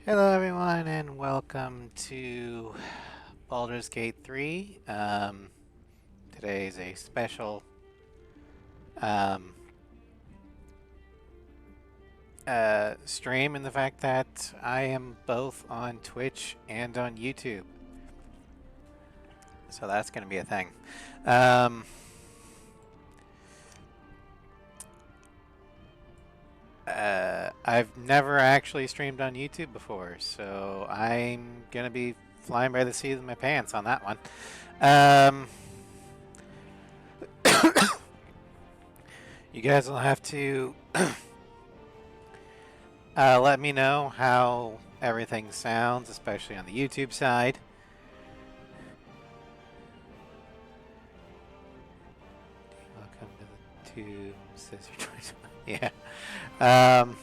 Hello everyone and welcome to Baldur's Gate 3. Today is a special um, stream in the fact that I am both on Twitch and on YouTube. So that's going to be a thing. Um, I've never actually streamed on YouTube before, so I'm going to be flying by the seat of my pants on that one. You guys will have to let me know how everything sounds, especially on the YouTube side. Welcome to the tube, Sister Choice. Yeah. Um,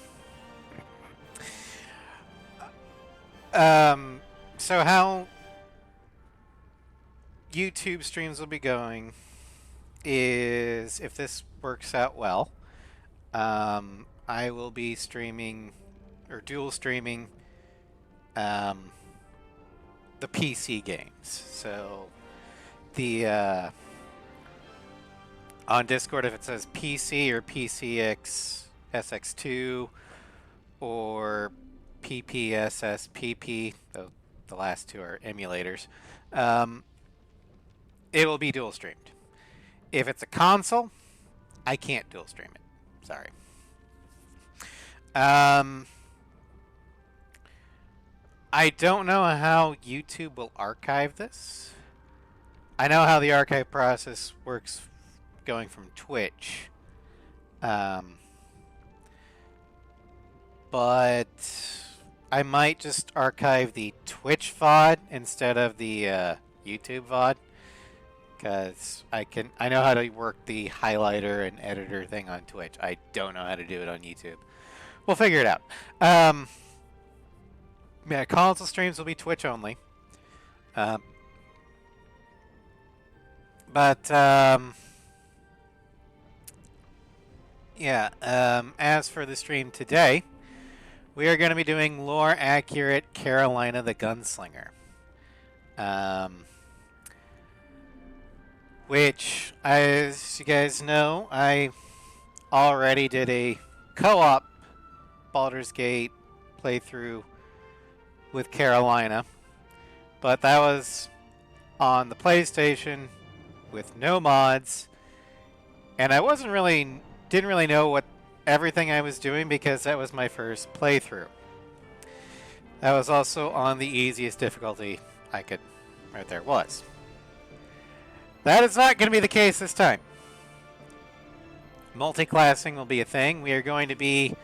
so how YouTube streams will be going is, if this works out well, I will be streaming or dual streaming the PC games. So the on Discord, if it says PC or PCX SX2 or PPSSPP, the last two are emulators, it will be dual streamed. If it's a console, I can't dual stream it. Sorry. I don't know how YouTube will archive this. I know how the archive process works going from Twitch. But I might just archive the Twitch VOD instead of the YouTube VOD, because I know how to work the highlighter and editor thing on Twitch. I don't know how to do it on YouTube. We'll figure it out. Yeah, console streams will be Twitch only. As for the stream today, we are going to be doing lore accurate Carolina the Gunslinger. Which, as you guys know, I already did a co-op Baldur's Gate playthrough with Carolina, but that was on the PlayStation with no mods, and I didn't really know what everything I was doing because that was my first playthrough. That was also on the easiest difficulty there was. That is not going to be the case this time. Multi-classing will be a thing. We are going to be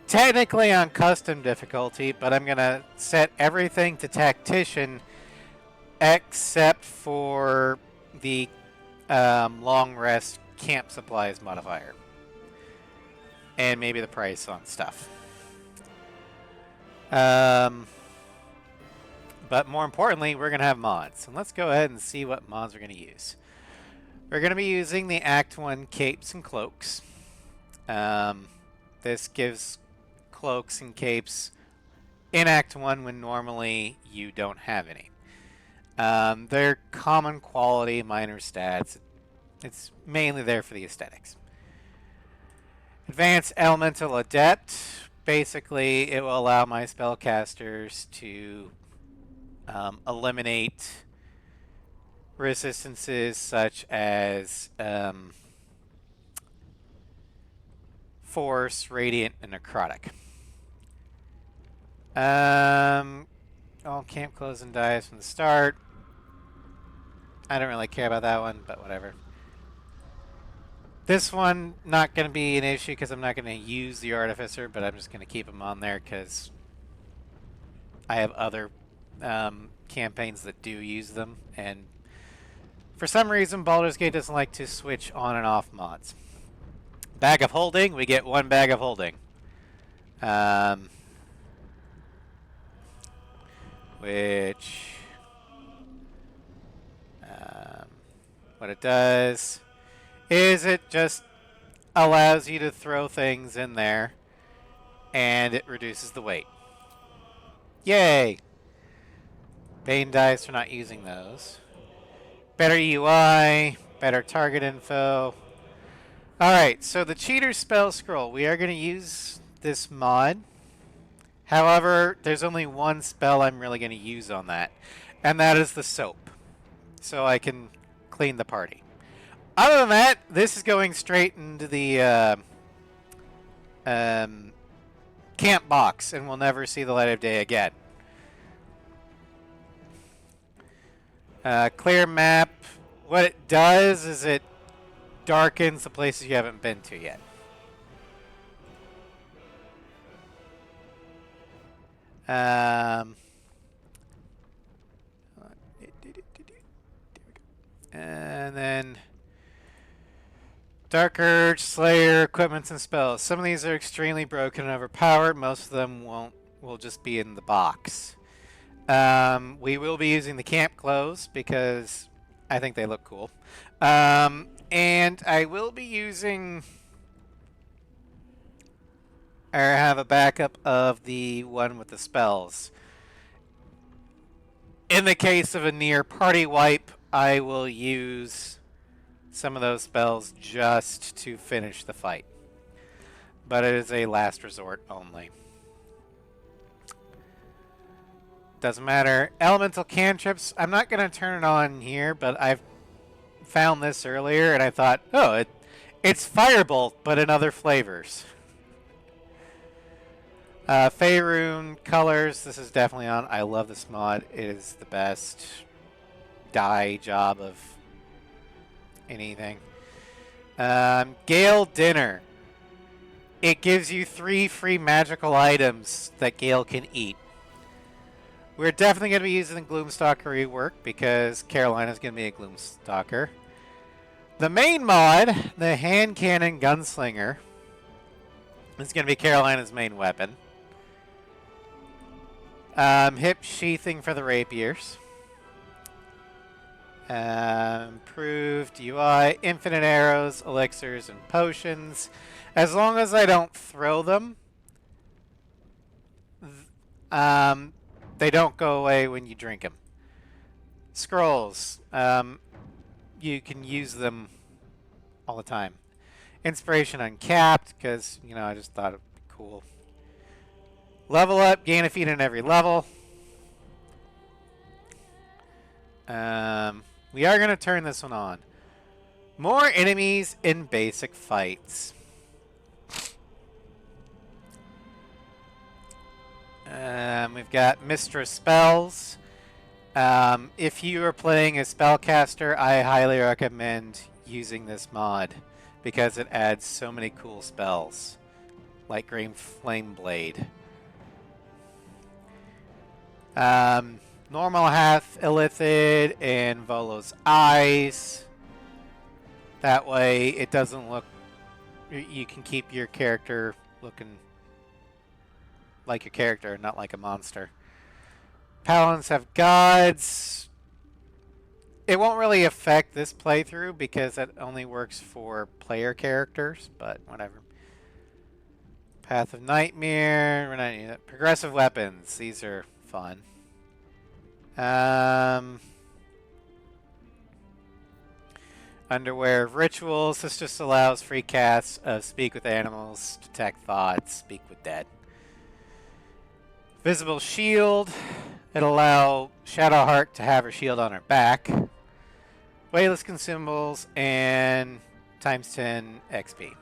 technically on custom difficulty, but I'm going to set everything to tactician except for the long rest camp supplies modifier. And maybe the price on stuff. But more importantly, we're going to have mods. And let's go ahead and see what mods we're going to use. We're going to be using the Act 1 capes and cloaks. This gives cloaks and capes in Act 1 when normally you don't have any. They're common quality, minor stats. It's mainly there for the aesthetics. Advanced Elemental Adept. Basically, it will allow my spellcasters to eliminate resistances such as Force, Radiant, and Necrotic. All camp close and dies from the start. I don't really care about that one, but whatever. This one, not going to be an issue because I'm not going to use the Artificer, but I'm just going to keep him on there because I have other campaigns that do use them, and for some reason Baldur's Gate doesn't like to switch on and off mods. Bag of Holding, we get one bag of holding. Which what it does is it just allows you to throw things in there and it reduces the weight. Yay! Bane dice for not using those. Better UI, better target info. Alright, so the cheater spell scroll. We are going to use this mod. However, there's only one spell I'm really going to use on that, and that is the soap. So I can clean the party. Other than that, this is going straight into the camp box and will never see the light of day again. Clear map. What it does is it darkens the places you haven't been to yet. And then Dark Urge, Slayer, equipments and spells. Some of these are extremely broken and overpowered. Most of them will just be in the box. We will be using the camp clothes because I think they look cool. And I will be using, or have a backup of the one with the spells. In the case of a near party wipe, I will use some of those spells just to finish the fight. But it is a last resort only. Doesn't matter. Elemental cantrips, I'm not going to turn it on here, but I've found this earlier and I thought, oh, it's Firebolt, but in other flavors. Faerun colors, this is definitely on. I love this mod. It is the best dye job of anything. Gale Dinner. It gives you 3 free magical items that Gale can eat. We're definitely going to be using the Gloomstalker rework because Carolina's going to be a Gloomstalker. The main mod, the hand cannon Gunslinger, is going to be Carolina's main weapon. Hip sheathing for the rapiers. Improved UI, infinite arrows, elixirs, and potions. As long as I don't throw them, they don't go away when you drink them. Scrolls, you can use them all the time. Inspiration uncapped, because, you know, I just thought it'd be cool. Level up, gain a feat in every level. We are going to turn this one on. More enemies in basic fights. We've got Mistress Spells. If you are playing a spellcaster, I highly recommend using this mod because it adds so many cool spells, like Green Flame Blade. Normal Hath Illithid and Volo's Eyes. That way it doesn't look... You can keep your character looking like your character, not like a monster. Paladins have Gods. It won't really affect this playthrough because it only works for player characters, but whatever. Path of Nightmare. We're not using that. Progressive weapons. These are fun. Underwear of Rituals. This just allows free casts of Speak with Animals, Detect Thoughts, Speak with Dead. Visible Shield. It'll allow Shadowheart to have her shield on her back. Weightless Consumables and times 10 XP.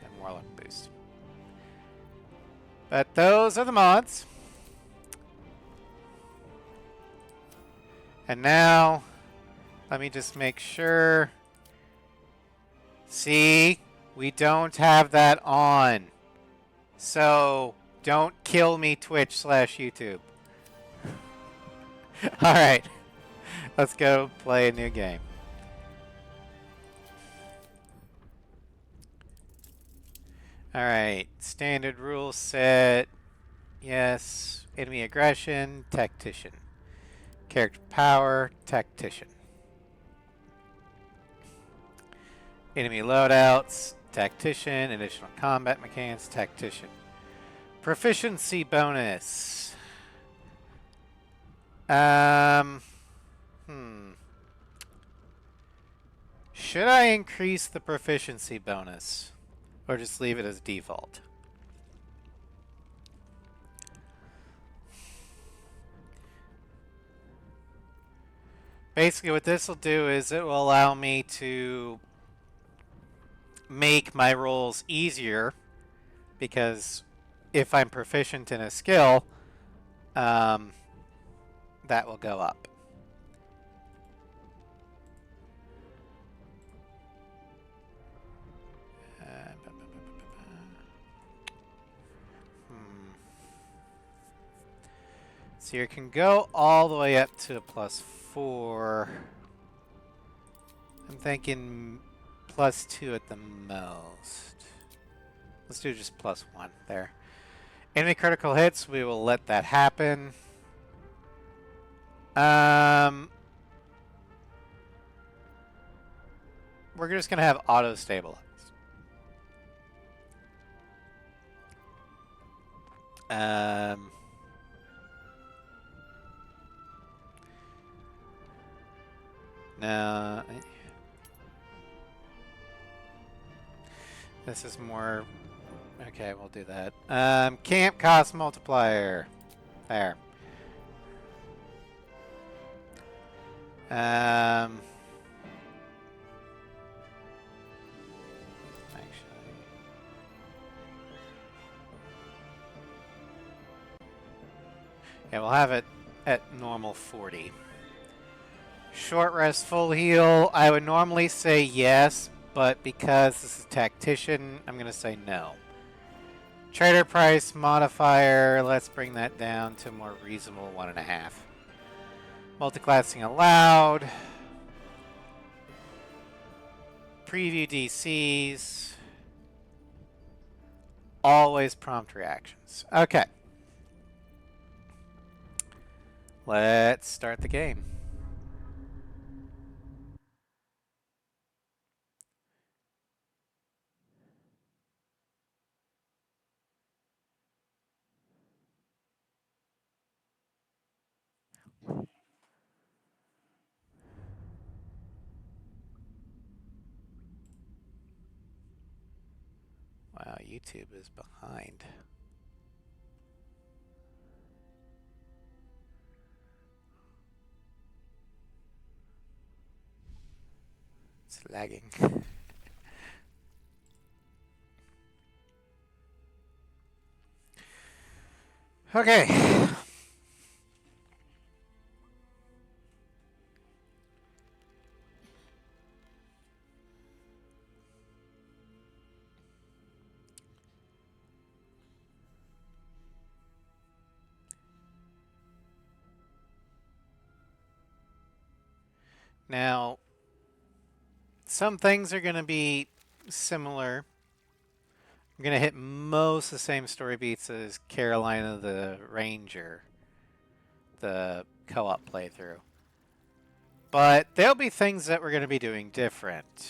And Warlock Boost. But those are the mods. And now, let me just make sure. See, we don't have that on. So, don't kill me, Twitch/YouTube. Alright, let's go play a new game. Alright, standard rule set. Yes, enemy aggression, tactician. Character power, tactician. Enemy loadouts, tactician. Additional combat mechanics, tactician. Proficiency bonus. Hmm. Should I increase the proficiency bonus? Or just leave it as default? Basically what this will do is it will allow me to make my rolls easier, because if I'm proficient in a skill, that will go up. So you can go all the way up to a +4. I'm thinking +2 at the most. Let's do just +1 there. Enemy critical hits, we will let that happen. We're just gonna have auto stabilize. No. This is more... Okay, we'll do that. Camp cost multiplier. There. Actually... Yeah, we'll have it at normal 40. Short rest, full heal. I would normally say yes, but because this is tactician, I'm going to say no. Trader price modifier, let's bring that down to a more reasonable 1.5. Multiclassing allowed. Preview DCs. Always prompt reactions. Okay. Let's start the game. Wow, YouTube is behind. It's lagging. Okay. Now, some things are going to be similar. I'm going to hit most of the same story beats as Carolina the Ranger, the co-op playthrough. But there'll be things that we're going to be doing different.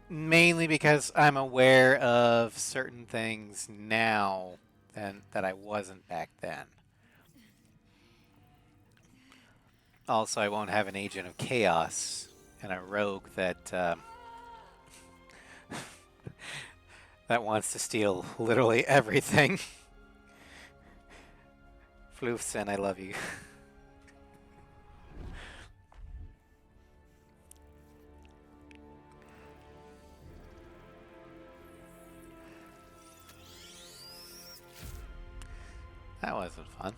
Mainly because I'm aware of certain things now that I wasn't back then. Also, I won't have an agent of chaos and a rogue that that wants to steal literally everything. Floofsen, I love you. That wasn't fun.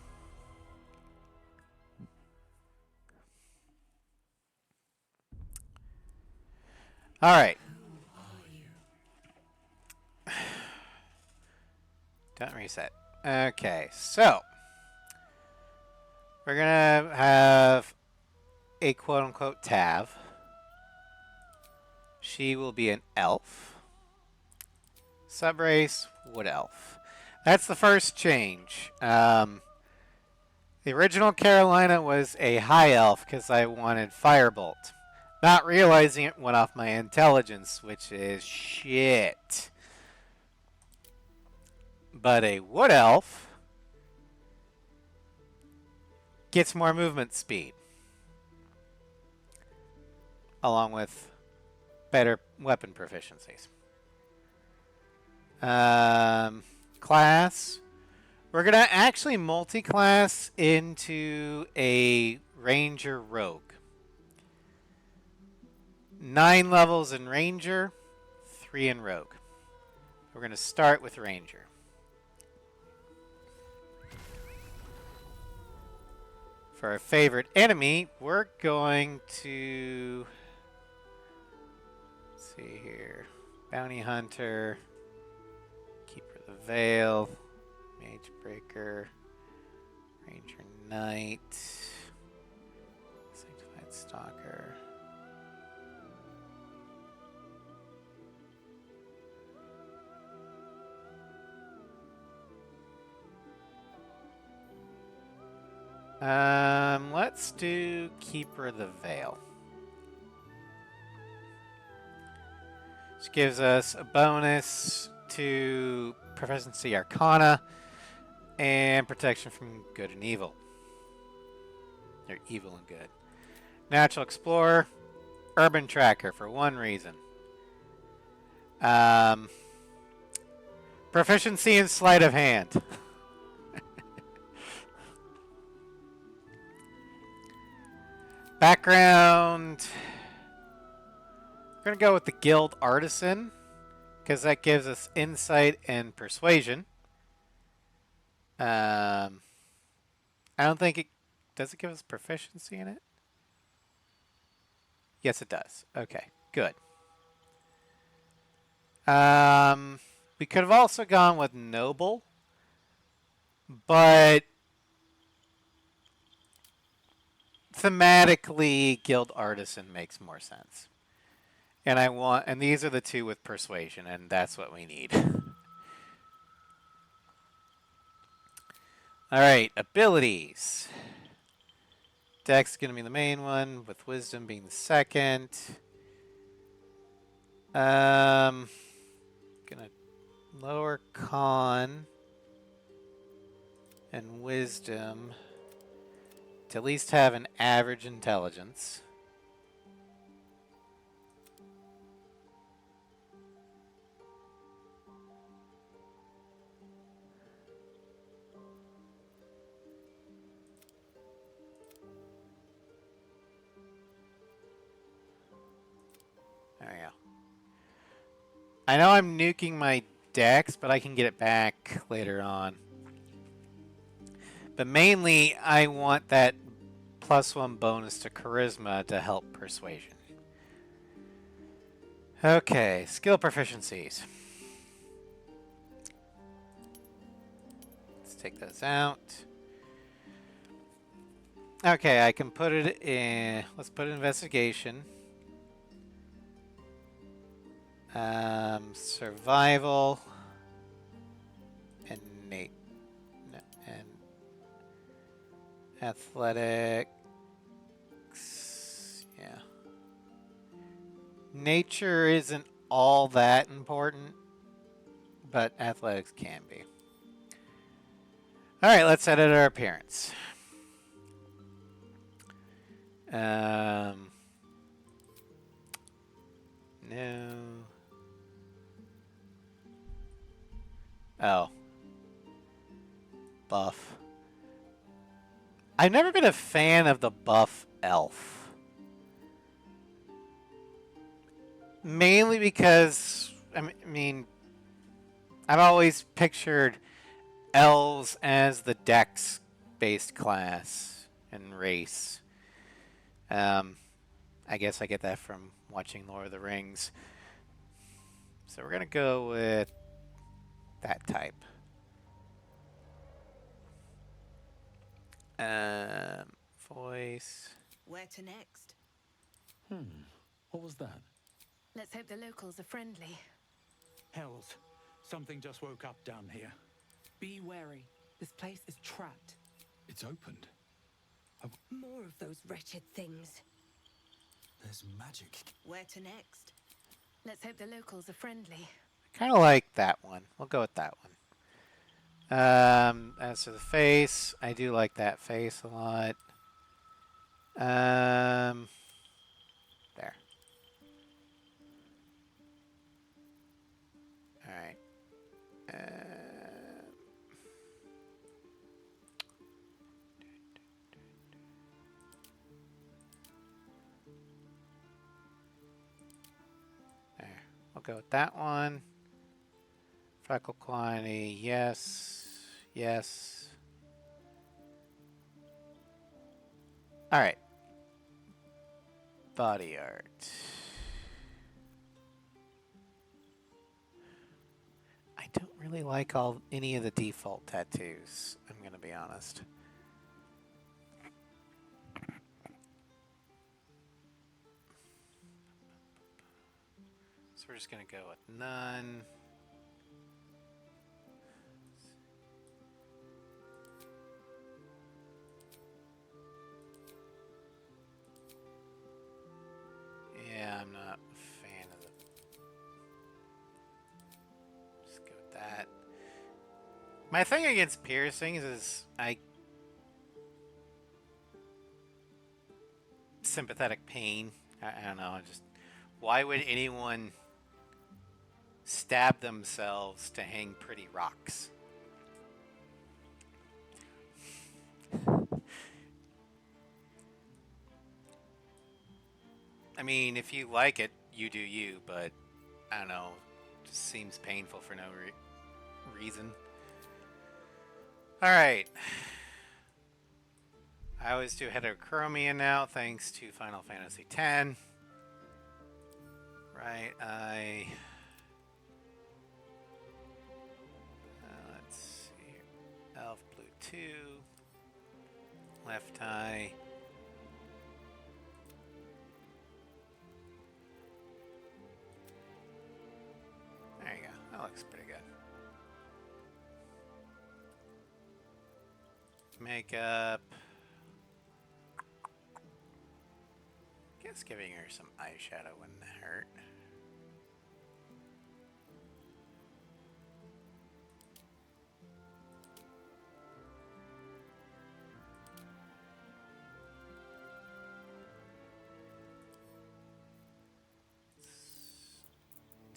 All right. Don't reset. Okay, so we're gonna have a quote-unquote Tav. She will be an elf. Subrace, wood elf. That's the first change. The original Carolina was a high elf because I wanted Firebolt. Not realizing it went off my intelligence, which is shit. But a wood elf gets more movement speed, along with better weapon proficiencies. Class. We're going to actually multi-class into a Ranger Rogue. 9 levels in Ranger, 3 in Rogue. We're going to start with Ranger. For our favorite enemy, we're going to... Let's see here. Bounty Hunter. Keeper of the Veil. Mage Breaker. Ranger Knight. Sanctified Stalker. Let's do Keeper of the Veil. Which gives us a bonus to Proficiency Arcana and protection from good and evil. Or evil and good. Natural Explorer, Urban Tracker for one reason. Proficiency in Sleight of Hand. Background. We're going to go with the Guild Artisan, because that gives us insight and persuasion. I don't think it... Does it give us proficiency in it? Yes, it does. Okay, good. We could have also gone with Noble, but thematically, Guild Artisan makes more sense. And these are the two with persuasion, and that's what we need. Alright, abilities. Dex is going to be the main one, with wisdom being the second. Gonna lower con and wisdom to at least have an average intelligence. There we go. I know I'm nuking my dex, but I can get it back later on. But mainly, I want that +1 bonus to charisma to help persuasion. Okay, skill proficiencies. Let's take those out. Okay, I can put it in... Let's put investigation. Survival. And athletics. Yeah. Nature isn't all that important, but athletics can be. All right, let's edit our appearance. No. Oh. Buff. I've never been a fan of the buff elf. Mainly because, I mean, I've always pictured elves as the dex-based class and race. I guess I get that from watching Lord of the Rings. So we're going to go with that type. Voice. Where to next? What was that? Let's hope the locals are friendly. Hells. Something just woke up down here. Be wary. This place is trapped. It's opened. More of those wretched things. There's magic. Where to next? Let's hope the locals are friendly. Kind of like that one. We'll go with that one. As for the face, I do like that face a lot. There. All right. There. We'll go with that one. Freckle quantity, yes. Yes. All right. Body art. I don't really like any of the default tattoos, I'm gonna be honest. So we're just gonna go with none. Yeah, I'm not a fan of the... Just go with that. My thing against piercings is sympathetic pain. I don't know, why would anyone stab themselves to hang pretty rocks? I mean, if you like it, you do you, but I don't know, just seems painful for no reason. Alright. I always do heterochromia now, thanks to Final Fantasy X. Right, let's see here. Elf Blue 2. Left eye. There you go. That looks pretty good. Makeup. Guess giving her some eyeshadow wouldn't hurt.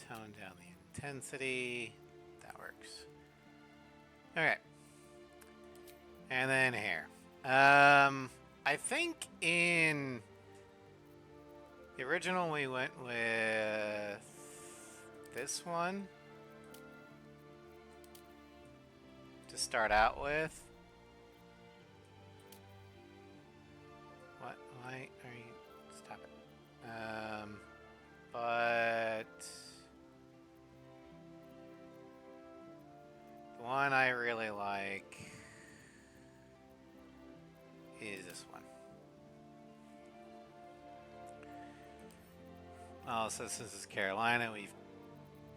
Tone down the intensity. That works. Okay. And then hair. I think in the original we went with this one to start out with. What? Why are you... Stop it. But the one I really like is this one. Oh, so since this is Carolina, we've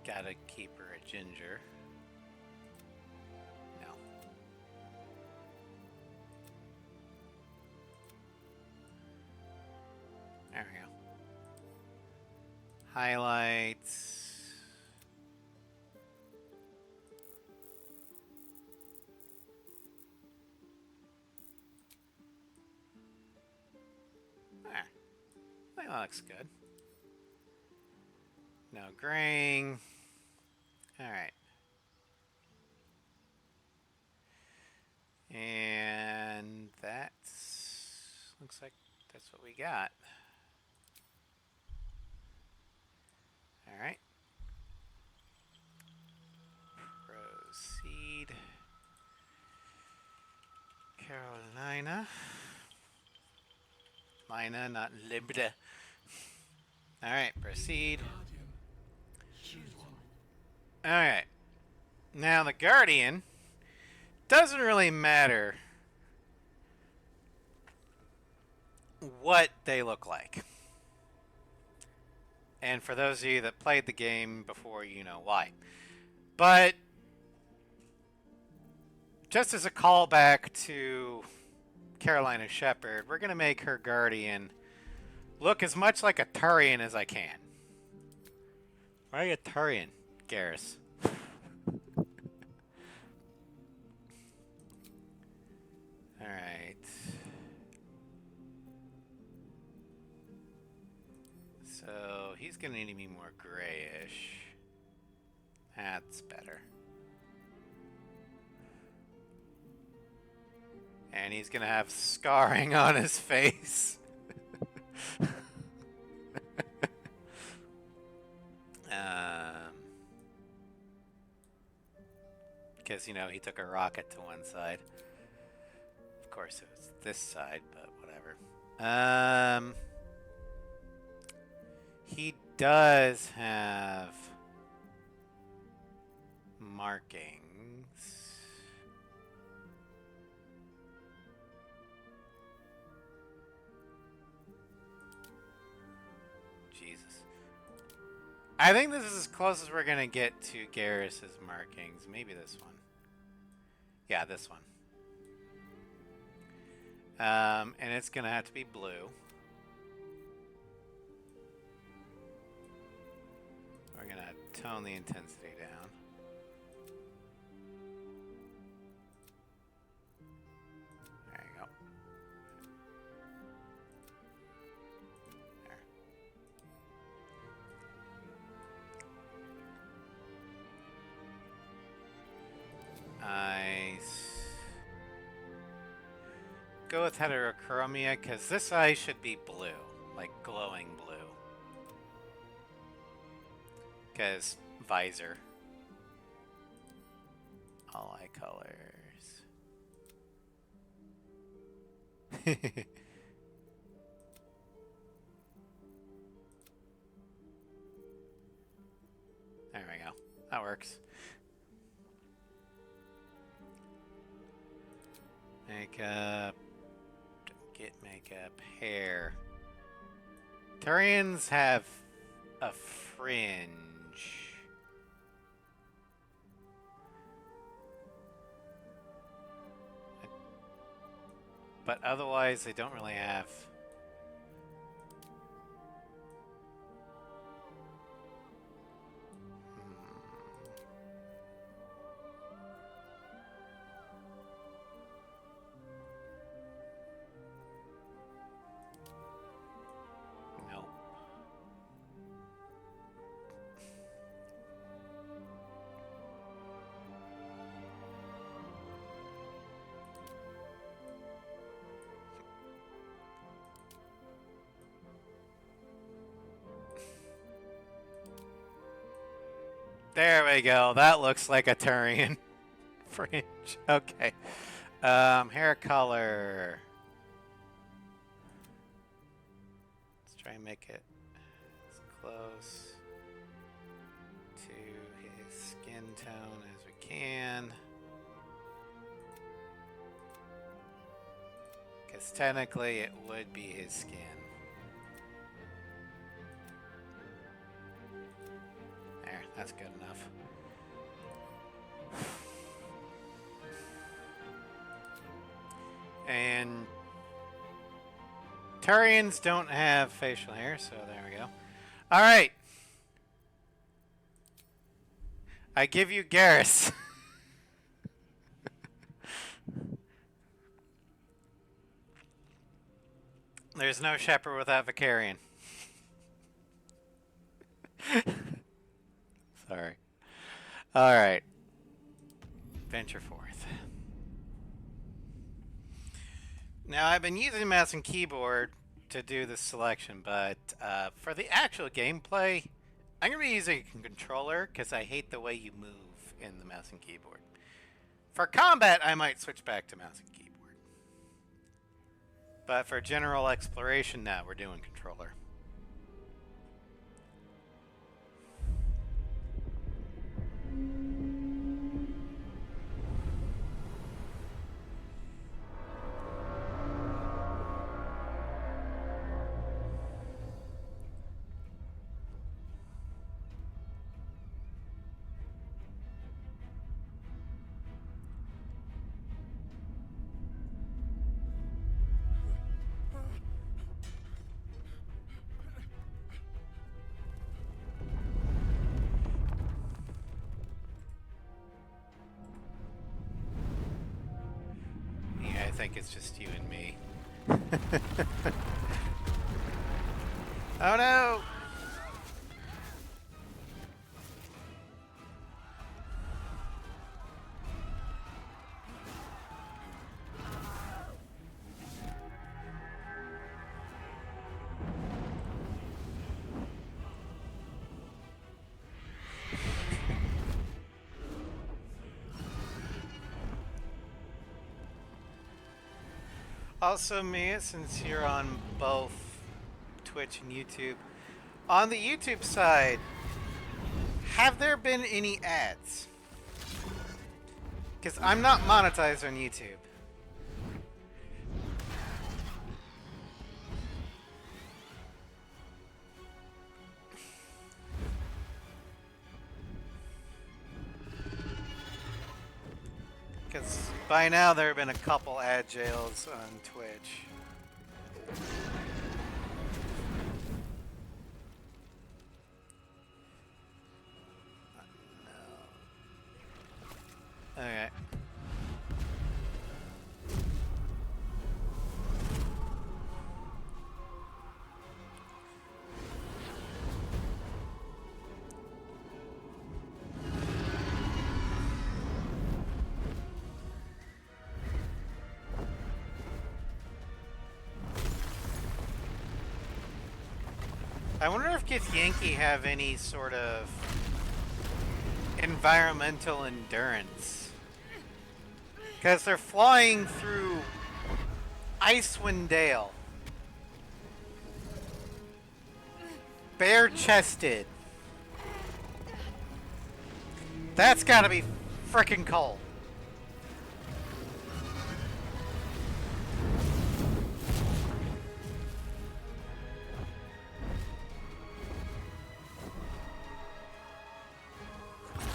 got to keep her a ginger. No. There we go. Highlights. There. I think that looks good. No graying. Alright. And looks like that's what we got. Alright. Proceed. Carolina. Lina, not Libda. Alright, proceed. Alright. Now the Guardian doesn't really matter what they look like. And for those of you that played the game before, you know why. But just as a callback to Carolina Shepherd, we're going to make her Guardian look as much like a Turian as I can. Why are you a Turian, Garrus? Alright. So he's gonna need to be more grayish. That's better. And he's gonna have scarring on his face. Because, you know, he took a rocket to one side. Of course, it was this side, but whatever. He does have markings. Jesus. I think this is as close as we're going to get to Garrus's markings. Maybe this one. Yeah, this one. And it's going to have to be blue. We're going to tone the intensity down. There you go. There. Nice. Go with heterochromia, because this eye should be blue, like glowing blue. Because visor. All eye colors. There we go. That works. Makeup. Don't get makeup. Hair. Turians have a fringe. But otherwise, they don't really have... Nope. There we go. That looks like a Turian fringe. Okay. Hair color. Let's try and make it as close to his skin tone as we can. Because technically it would be his skin. There, that's good enough. And Turians don't have facial hair, so there we go. All right. I give you Garrus. There's no shepherd without Vicarian. Sorry. All right. Venture forth. Now, I've been using mouse and keyboard to do this selection, but for the actual gameplay, I'm going to be using a controller because I hate the way you move in the mouse and keyboard. For combat, I might switch back to mouse and keyboard. But for general exploration, no, we're doing controller. think it's just you and me. Oh no! Also, Mia, since you're on both Twitch and YouTube, on the YouTube side, have there been any ads? Because I'm not monetized on YouTube. Because by now there have been a couple ad jails on Twitch. No. Okay. I wonder if Githyanki have any sort of environmental endurance. Because they're flying through Icewind Dale. Bare-chested. That's gotta be frickin' cold.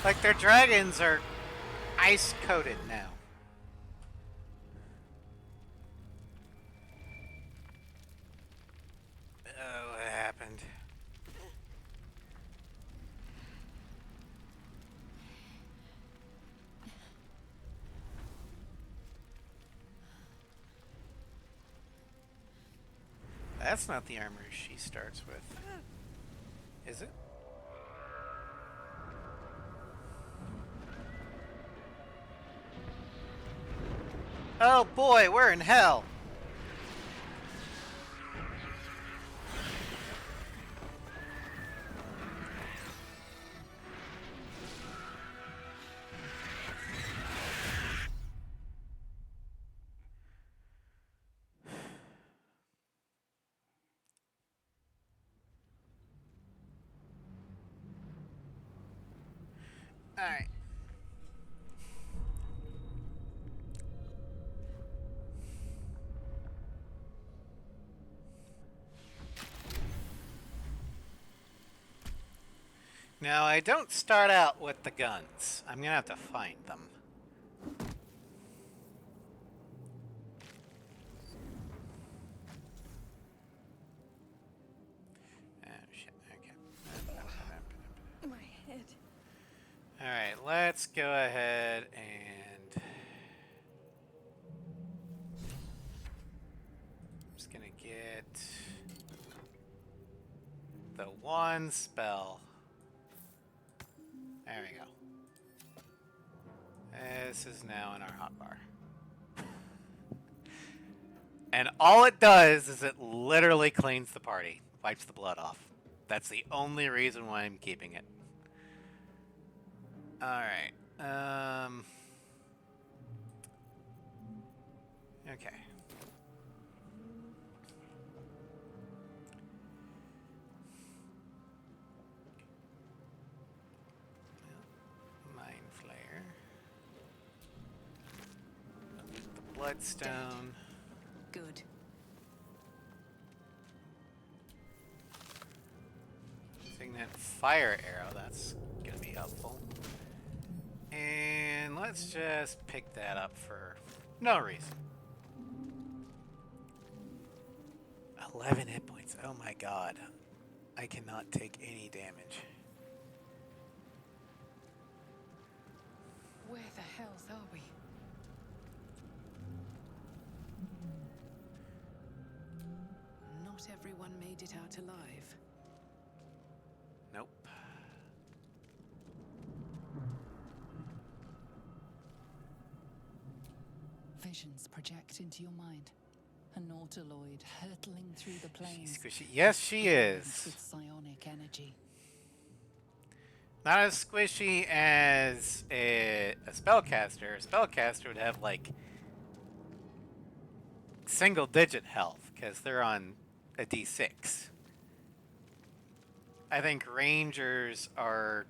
Like, their dragons are ice-coated now. Oh, what happened? That's not the armor she starts with. Is it? Oh boy, we're in hell. All right. Now, I don't start out with the guns. I'm gonna have to find them. Oh, shit. Okay. My head. Alright, let's go ahead and... I'm just gonna get... the one spell. There we go. This is now in our hotbar. And all it does is it literally cleans the party. Wipes the blood off. That's the only reason why I'm keeping it. Alright. Okay. Mind Flayer. The Bloodstone. Good. Signet Fire Arrow, that's gonna be helpful. And let's just pick that up for no reason. 11 hit points. Oh my god. I cannot take any damage. Where the hells are we? everyone made it out alive. Nope. Visions project into your mind. A nautiloid hurtling through the plains. She's squishy. Yes, she is. With psionic energy. Not as squishy as a spellcaster. A spellcaster would have like single-digit health because they're on a D6. I think rangers are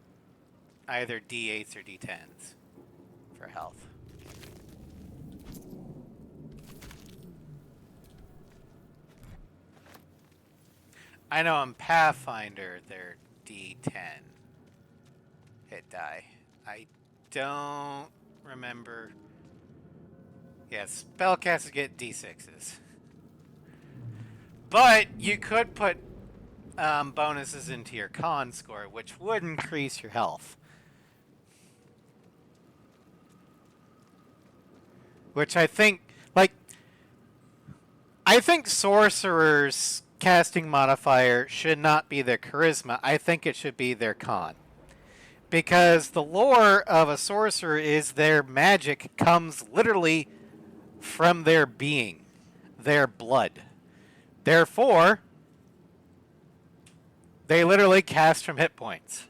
either D8s or D10s for health. I know on Pathfinder they're D10 hit die. I don't remember. Yeah, spellcasters get D6s. But you could put bonuses into your con score, which would increase your health. Which I think, I think sorcerers' casting modifier should not be their charisma. I think it should be their con. Because the lore of a sorcerer is their magic comes literally from their being, their blood. Therefore, they literally cast from hit points.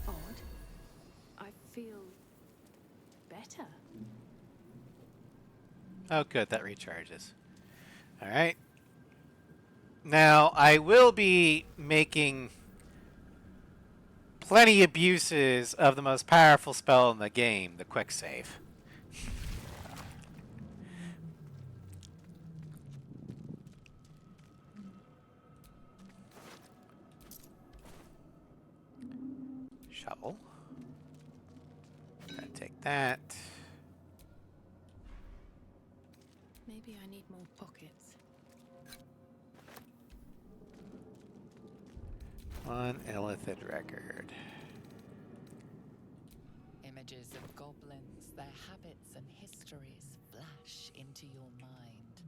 Odd. I feel better. Oh, good, that recharges. All right. Now, I will be making plenty abuses of the most powerful spell in the game, the quick save. Shovel. Gotta take that. Maybe I need more pockets. One illithid record. Images of goblins, their habits and histories flash into your mind.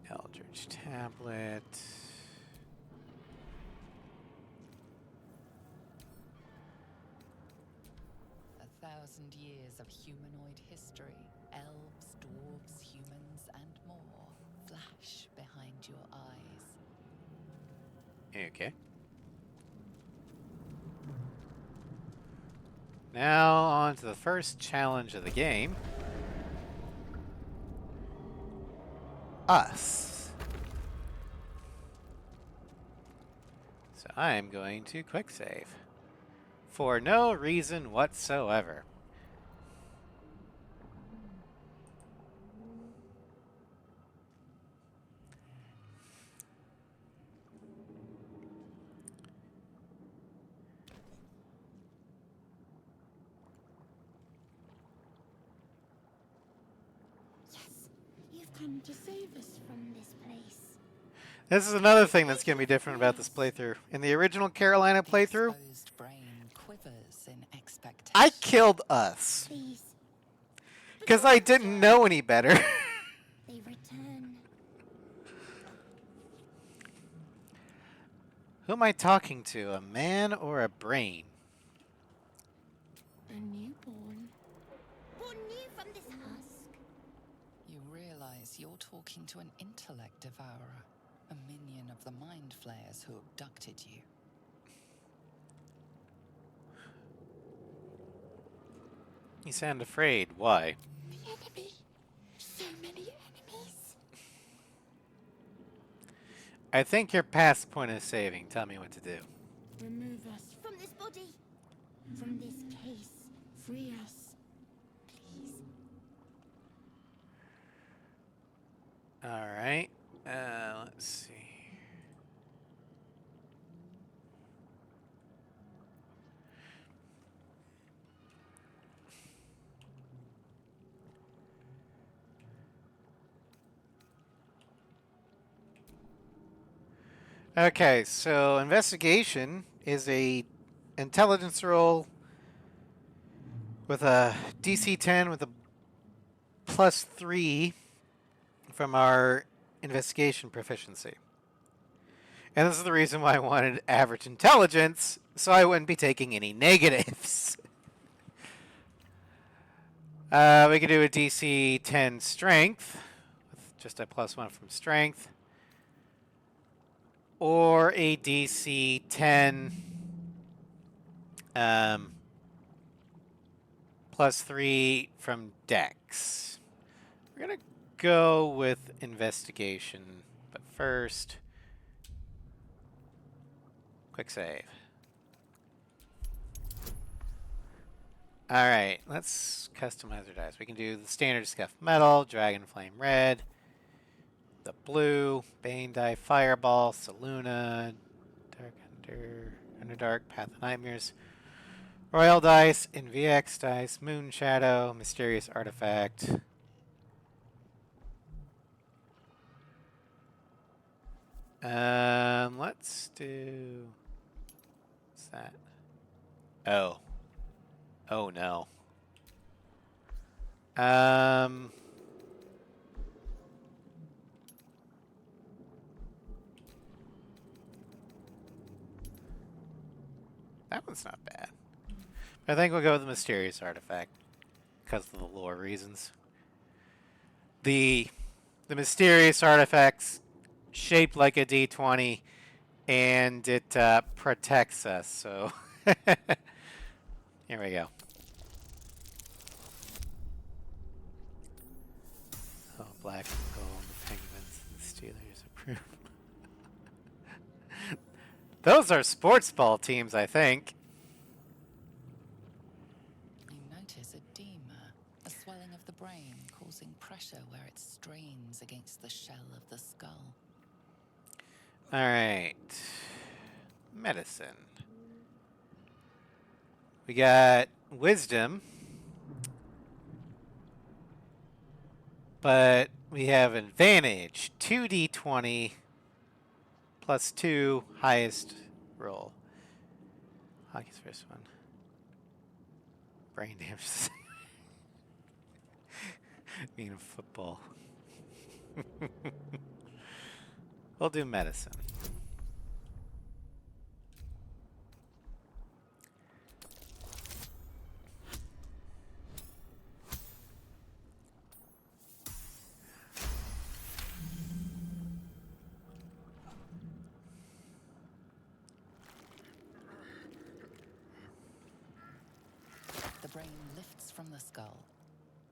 Eldritch tablet. A 1,000 years of humanoid history. Elves, dwarves, humans, and more flash behind your eyes. Okay. Now on to the first challenge of the game. Us. So I'm going to quick save. For no reason whatsoever. You've come to save us from this place. This is another thing that's going to be different about this playthrough. In the original Carolina playthrough, Exposed brain quivers in expectation. I killed us. Please. Because I didn't know any better. They return. Who am I talking to? A man or a brain? A newborn. Born new from this husk. You realize you're talking to an intellect devourer, a minion of the mind flayers who abducted you. You sound afraid. Why? The enemy. So many enemies. I think you're past the point of saving. Tell me what to do. Remove us from this body. From this case. Free us. Please. Alright. Let's see. Okay, so investigation is a intelligence roll with a DC 10 with a +3 from our investigation proficiency. And this is the reason why I wanted average intelligence, so I wouldn't be taking any negatives. We could do a DC 10 strength, with just a +1 from strength. Or a DC 10 +3 from Dex. We're going to go with investigation, but first, quick save. Alright, let's customize our dice. We can do the standard Scuff Metal, Dragon Flame Red, the blue, Bane Die Fireball, Saluna, Dark Underdark, Path of Nightmares, Royal Dice, NVX Dice, Moon Shadow, Mysterious Artifact. Let's do... What's that? Oh. Oh no. That one's not bad. I think we'll go with the Mysterious Artifact because of the lore reasons. The Mysterious Artifact's shaped like a D20 and it protects us, so here we go. Oh, black and gold, the Penguins and the Steelers approve. Those are sports ball teams, I think. You notice edema, a swelling of the brain causing pressure where it strains against the shell of the skull. All right. Medicine. We got wisdom. But we have advantage. 2d20 +2 highest roll. Hockey's first one. Brain damage. Being football. We'll do medicine. The brain lifts from the skull,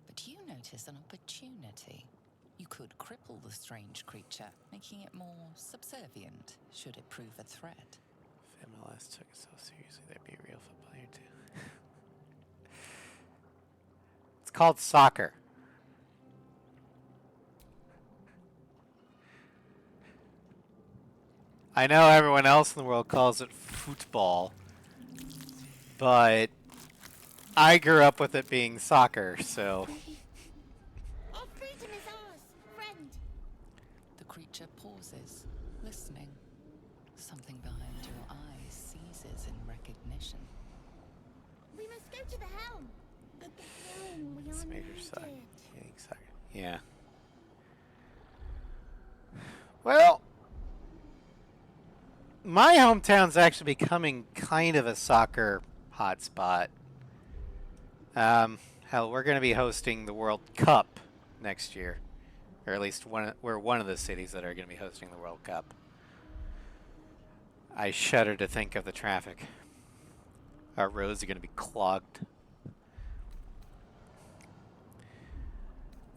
but you notice an opportunity. You could cripple the strange creature, making it more subservient, should it prove a threat. If MLS took it so seriously, there'd be a real football here too. It's called soccer. I know everyone else in the world calls it football, but I grew up with it being soccer, so... Our freedom is ours, friend. The creature pauses, listening. Something behind your eyes seizes in recognition. We must go to the helm. At the helm, we It's are major needed. soccer. Yeah. Well, my hometown's actually becoming kind of a soccer hotspot. Hell, we're going to be hosting the World Cup next year. Or at least we're one of the cities that are going to be hosting the World Cup. I shudder to think of the traffic. Our roads are going to be clogged.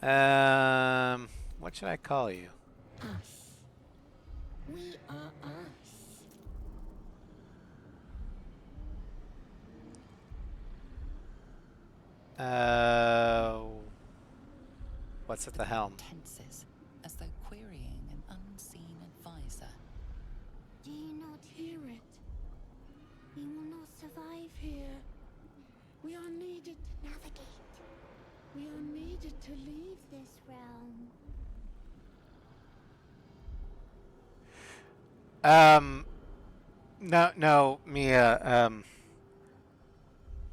What should I call you? Us. We are us. What's at the helm? Tenses, as though querying an unseen advisor. Do you not hear it? We will not survive here. We are needed to navigate. We are needed to leave this realm. No, Mia,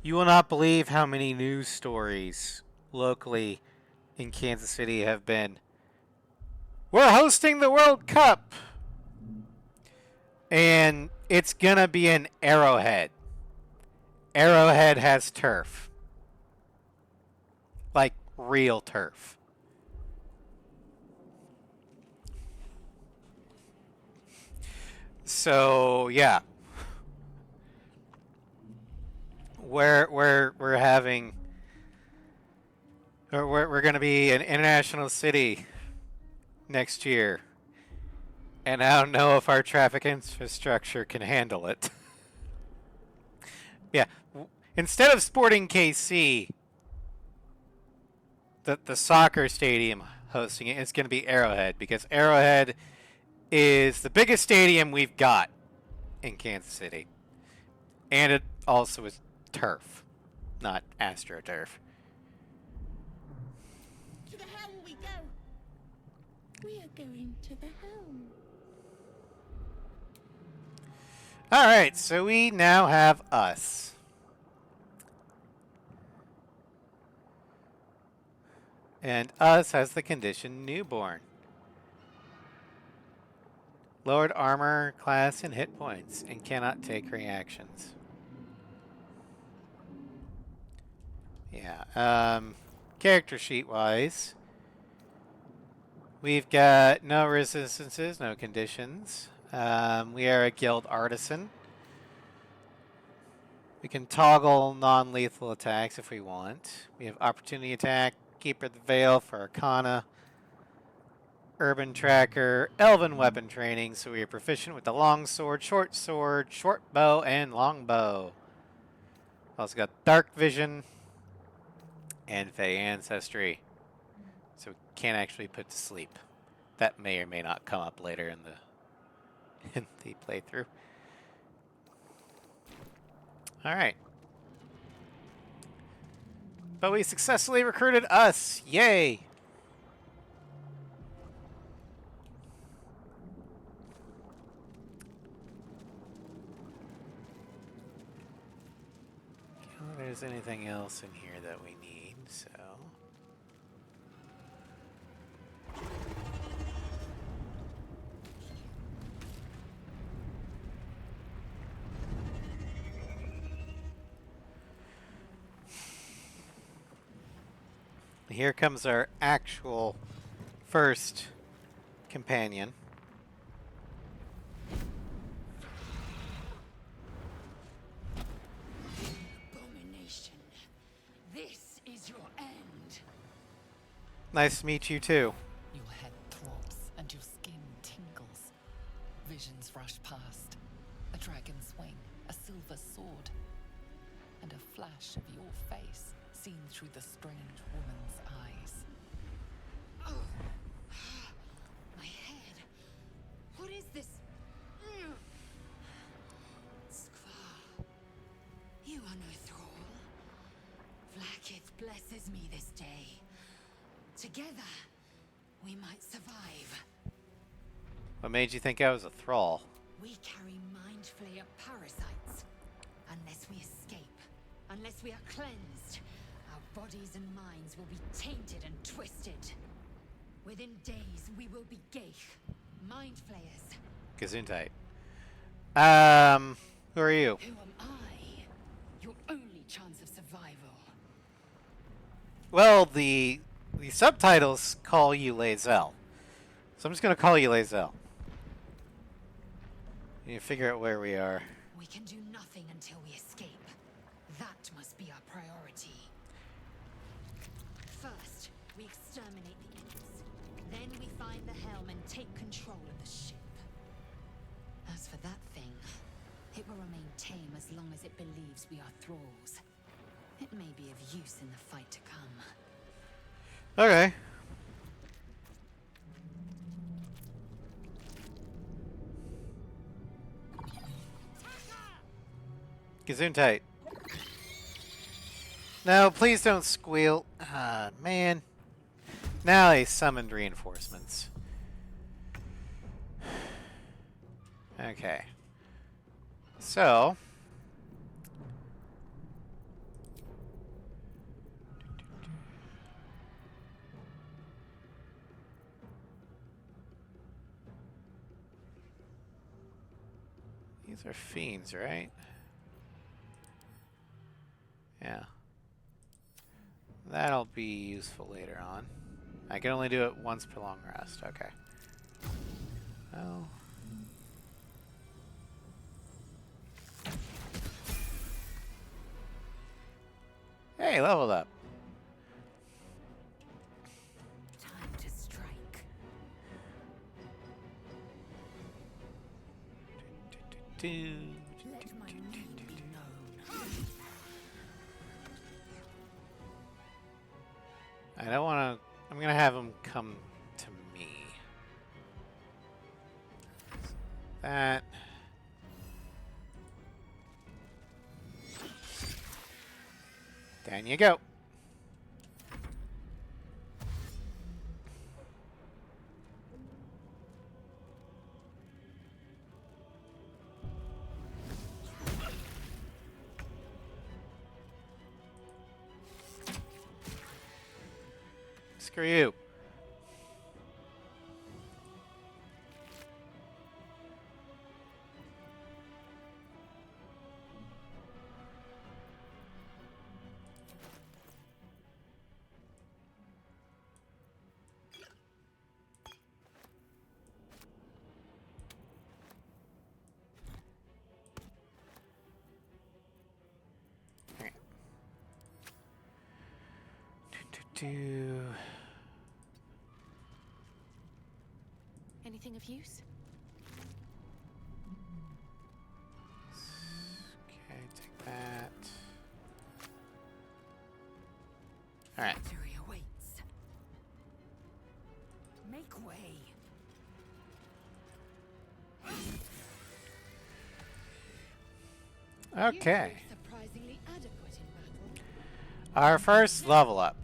You will not believe how many news stories locally in Kansas City have been, we're hosting the World Cup! And it's gonna be in Arrowhead. Arrowhead has turf. Like real turf. So yeah. We're having we're gonna be an international city next year. And I don't know if our traffic infrastructure can handle it. Yeah. Instead of Sporting KC, the soccer stadium hosting it, it's going to be Arrowhead because Arrowhead is the biggest stadium we've got in Kansas City. And it also is turf, not AstroTurf. To the helm we go. We are going to the helm. Alright, so we now have us. And us has the condition newborn. Lowered armor, class, and hit points, and cannot take reactions. Yeah, character sheet wise, we've got no resistances, no conditions. We are a guild artisan. We can toggle non-lethal attacks if we want. We have opportunity attack, Keeper of the Veil for Arcana, Urban Tracker, Elven weapon training, so we are proficient with the long sword, short bow, and long bow. Also got Dark Vision and Fey Ancestry, so we can't actually put to sleep. That may or may not come up later in the playthrough. All right. But we successfully recruited us. Yay! There's anything else in here that we need, so... Here comes our actual first companion. Abomination. This is your end. Nice to meet you too. Your head throbs and your skin tingles. Visions rush past. A dragon's wing, a silver sword, and a flash of your face seen through the strange woman's eyes. Oh. My head. What is this? Skvar. You are no thrall. Vlaakith blesses me this day. Together, we might survive. What made you think I was a thrall? We carry mind flayer parasites. Unless we escape, unless we are cleansed, our bodies and minds will be tainted and twisted. Within days, we will be Geich, mind flayers. Gesundheit. Who are you? Who am I? Your only chance of survival. Well, the subtitles call you Lae'zel. So I'm just going to call you Lae'zel. You need to figure out where we are. We can do nothing until we escape. That must be our priority. First, we exterminate the imps. Then we find the helm and take control of the ship. As for that thing, it will remain tame as long as it believes we are thralls. It may be of use in the fight to come. Okay. Gesundheit. No, please don't squeal. Ah, man. Now they summoned reinforcements. Okay. So, These are fiends, right? Yeah. That'll be useful later on. I can only do it once per long rest. Okay. Well. Hey, leveled up. Time to strike. Let my name be known. I don't want to... I'm going to have them come to me. That... Down you go. Screw you. Okay. Do. Anything of use? Okay, take that. All right. Victory awaits. Make way. Okay. Surprisingly adequate in battle. Our first level up.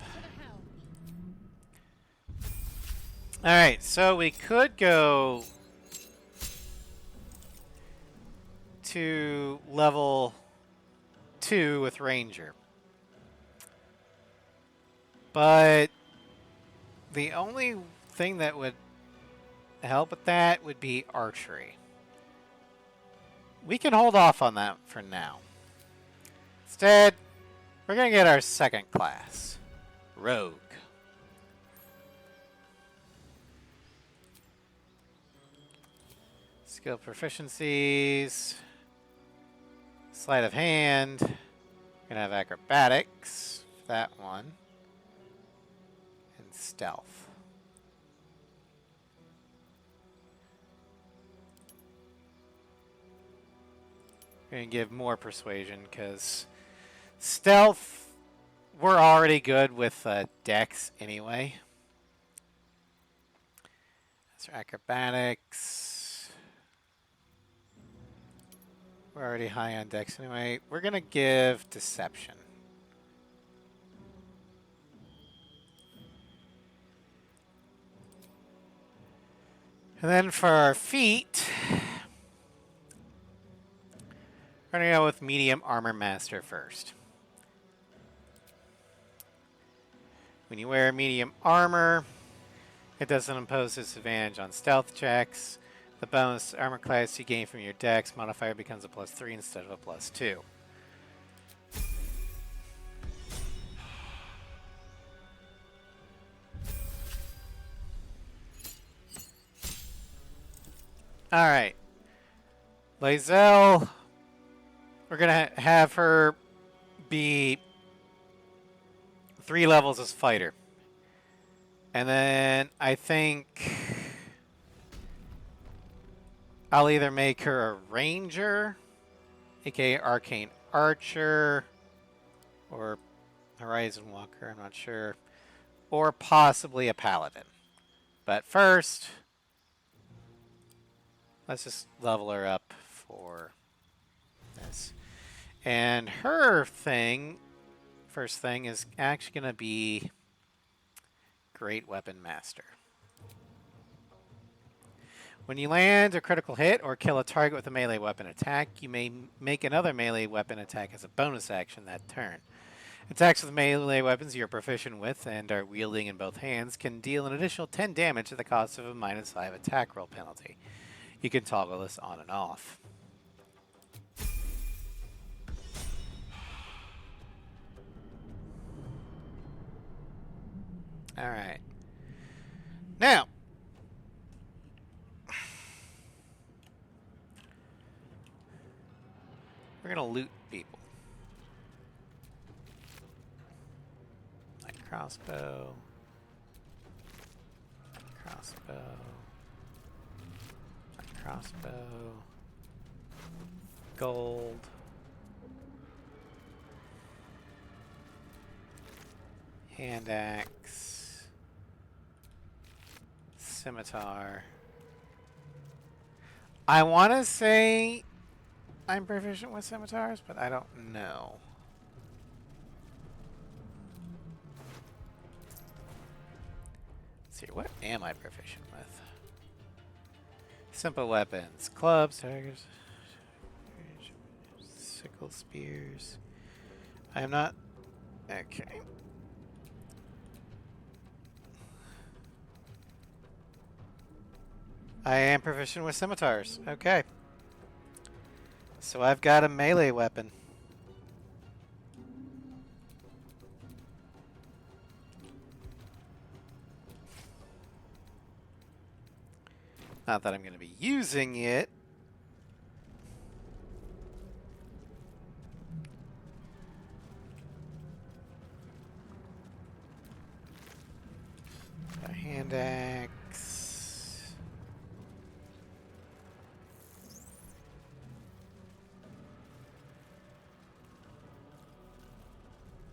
Alright, so we could go to level 2 with Ranger. But the only thing that would help with that would be archery. We can hold off on that for now. Instead, we're going to get our second class, Rogue. Skill proficiencies, sleight of hand. We're gonna have acrobatics for that one, and stealth. We're gonna give more persuasion because stealth, we're already good with dex anyway. That's our acrobatics. We're already high on dex anyway. We're going to give deception. And then for our feet, we're going to go with medium armor master first. When you wear medium armor, it doesn't impose disadvantage on stealth checks. The bonus armor class you gain from your dex modifier becomes a +3 instead of a +2. Alright. Lae'zel, we're going to have her be 3 levels as fighter. And then I think I'll either make her a ranger, aka arcane archer, or horizon walker, I'm not sure, or possibly a paladin. But first, let's just level her up for this. And her thing, first thing, is actually going to be Great Weapon Master. When you land a critical hit or kill a target with a melee weapon attack, you may make another melee weapon attack as a bonus action that turn. Attacks with melee weapons you're proficient with and are wielding in both hands can deal an additional 10 damage at the cost of a -5 attack roll penalty. You can toggle this on and off. All right. Now, we're gonna loot people. Like crossbow. Crossbow. Like crossbow. Gold. Hand axe. Scimitar. I want to say I'm proficient with scimitars, but I don't know. Let's see, what am I proficient with? Simple weapons. Clubs, daggers, sickle, spears. I am not... Okay. I am proficient with scimitars. Okay. So I've got a melee weapon. Not that I'm going to be using it. A hand axe.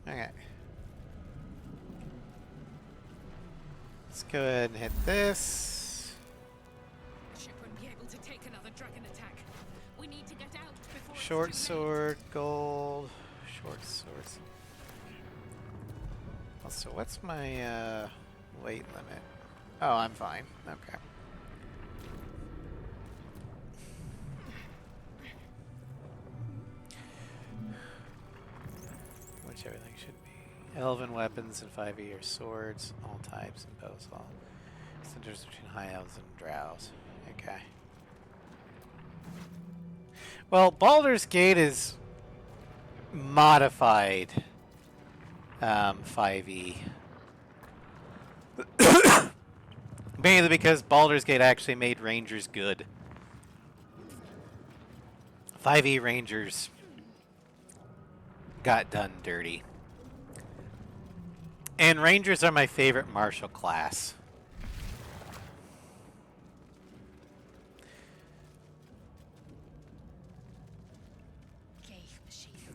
Okay. Let's go ahead and hit this. Ship won't be able to take another dragon attack. We need to get out before Short it's too late. sword, gold, short swords. Also, what's my weight limit? Oh, I'm fine. Okay. Which everything should be. Elven weapons and 5e or swords, all types and bows. All. It's the difference between high elves and drows. Okay. Well, Baldur's Gate is modified 5e. Mainly because Baldur's Gate actually made Rangers good. 5e Rangers got done dirty. And Rangers are my favorite martial class.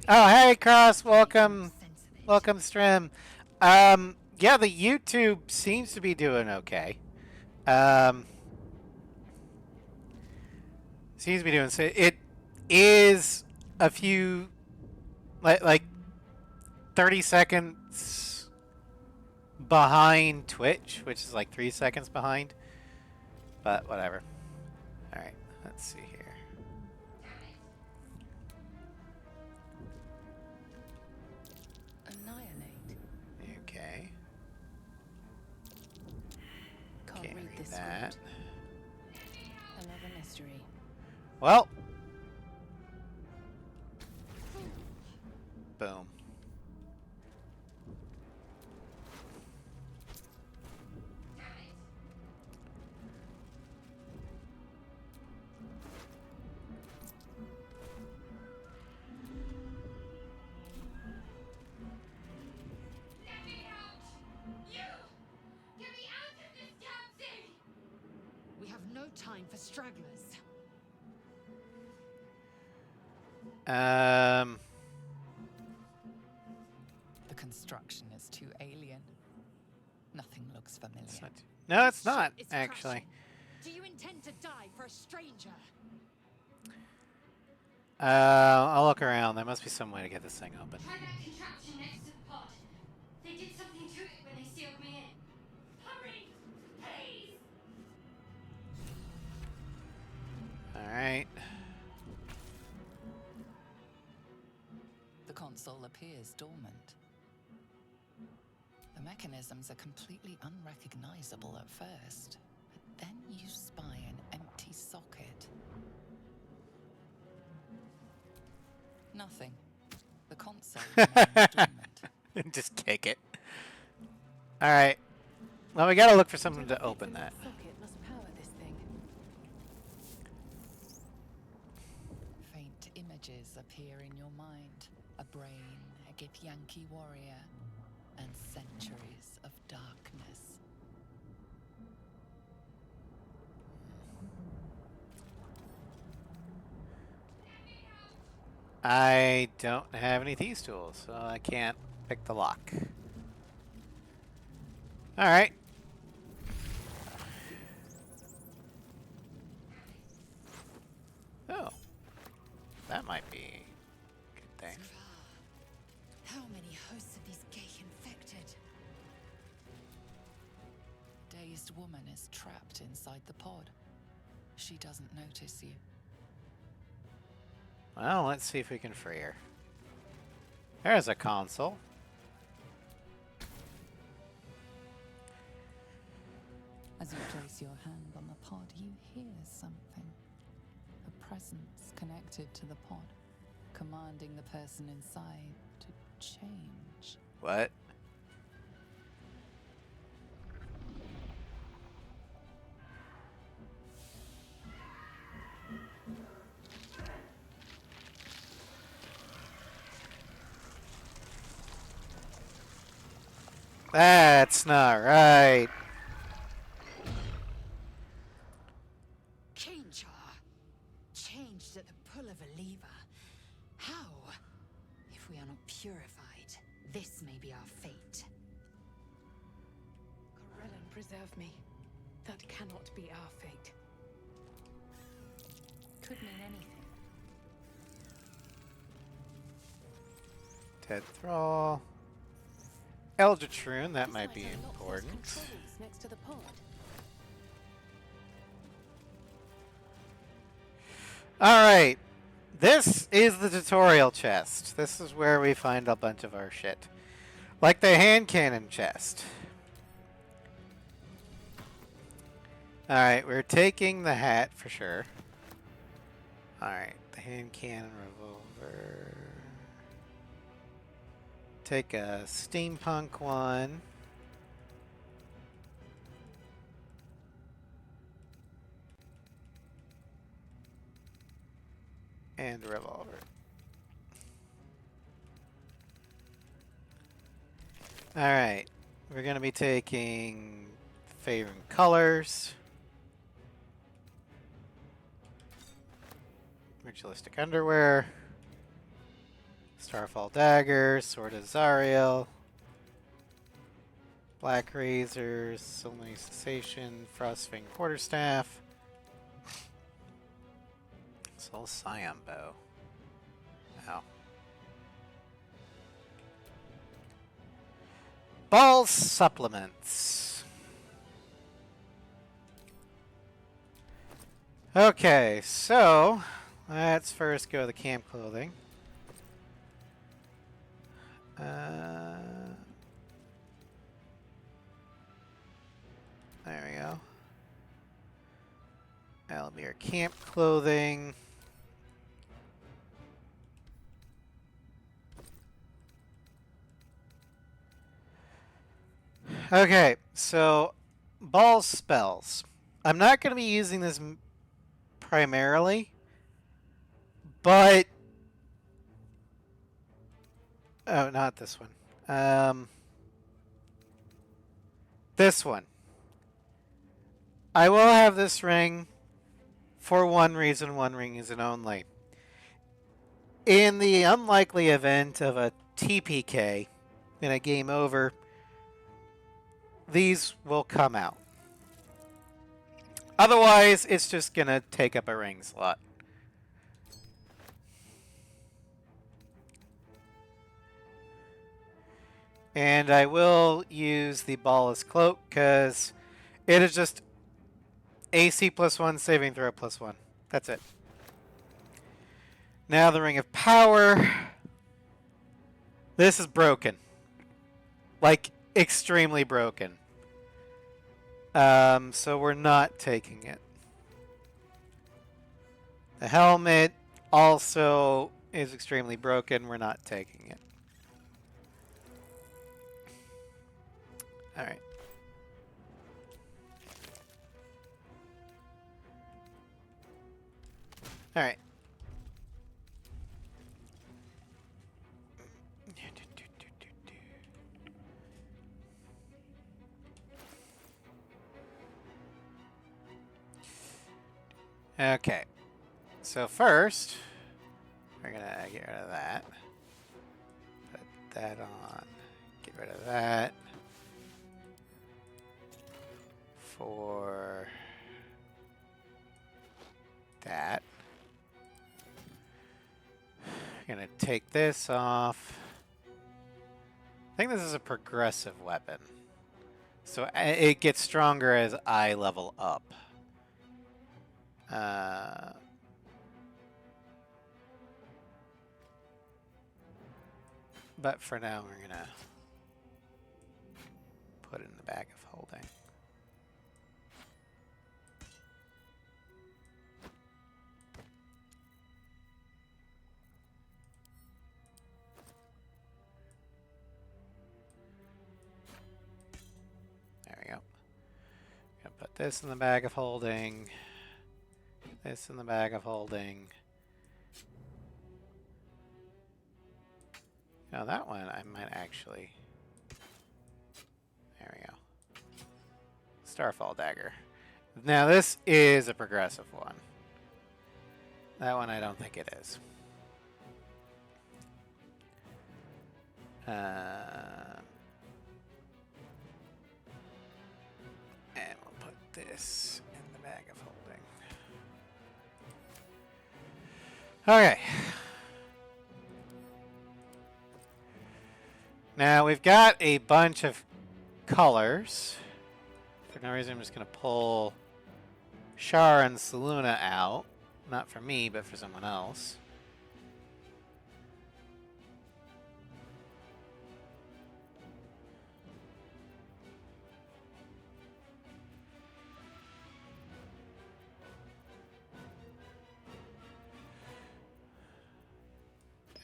Oh, hey, Cross. Welcome. Welcome, Strim. Yeah, the YouTube seems to be doing okay. Seems to be doing so. It is a few, like 30 seconds behind Twitch, which is like 3 seconds behind. But whatever. All right, let's see here. Annihilate. Okay. Can't Can't read read this that. script. Another mystery. Well. Boom. Let me out! You! Get me out of this damn thing! We have no time for stragglers. The construction is too alien. Nothing looks familiar. It's not, no, it's This not, ship is actually. crashing. Do you intend to die for a stranger? I'll look around. There must be some way to get this thing open. Try that contraption next to the pod. They did something to it when they sealed me in. Hurry! Please! Alright. The console appears dormant. The mechanisms are completely unrecognizable at first, but then you spy an empty socket. Nothing. The console remains dormant. Just kick it. Alright. Well, we gotta look for something to open that. Socket must power this thing. Faint images appear in your mind. A brain, a Githyanki warrior, and centuries of darkness. I don't have any thieves tools, so I can't pick the lock. Alright. Oh. That might be a good thing. How many hosts of these gay infected? Dazed woman is trapped inside the pod. She doesn't notice you. Well, let's see if we can free her. There's a console. As you place your hand on the pod, you hear something. A presence connected to the pod, commanding the person inside to change. What? That's not right. Change her. Changed at the pull of a lever. How? If we are not purified, this may be our fate. Corellan, preserve me. That cannot be our fate. Could mean anything. Dead Thrall. Eldritch Rune, that This might be unlock those important. controls next to the pod. Alright. This is the tutorial chest. This is where we find a bunch of our shit. Like the hand cannon chest. Alright, we're taking the hat for sure. Alright, the hand cannon revolver. Take a steampunk one. And a revolver. Alright, we're going to be taking favoring colors. Ritualistic underwear. Starfall dagger, sword of Zariel. Black razors, Soulmate cessation, frostfang quarterstaff. Soul Scion bow. Wow. Ball supplements. Okay, so let's first go to the camp clothing. There we go. That'll be our camp clothing. Okay, so ball spells. I'm not going to be using this primarily, but oh, not this one. This one. I will have this ring for one reason, one reason only. In the unlikely event of a TPK in a game over, these will come out. Otherwise, it's just going to take up a ring slot. And I will use the Ballless Cloak because it is just AC +1, saving throw +1. That's it. Now the Ring of Power. This is broken. Like, extremely broken. So we're not taking it. The helmet also is extremely broken. We're not taking it. Alright. All right. Okay. So first, we're gonna get rid of that. Put that on. Get rid of that. For that. Gonna take this off. I think this is a progressive weapon. So it gets stronger as I level up. But for now, we're gonna put it in the bag of holding. There we go. Gonna put this in the bag of holding. This in the bag of holding. Now that one I might actually. There we go. Starfall dagger. Now this is a progressive one. That one I don't think it is. And we'll put this in the bag of holding. Okay. Now we've got a bunch of colors. For no reason, I'm just going to pull Shar and Saluna out. Not for me, but for someone else.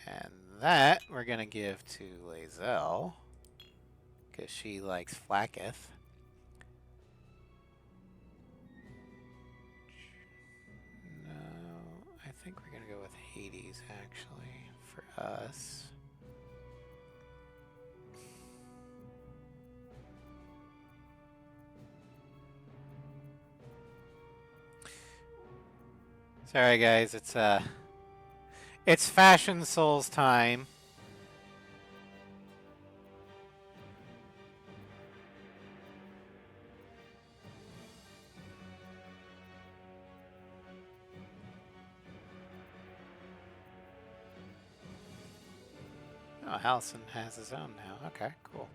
And that we're going to give to Lae'zel, because she likes Flacketh. No, I think we're going to go with Hades, actually, for us. Sorry, guys, it's Fashion Souls time. Oh, Halson has his own now. Okay, cool.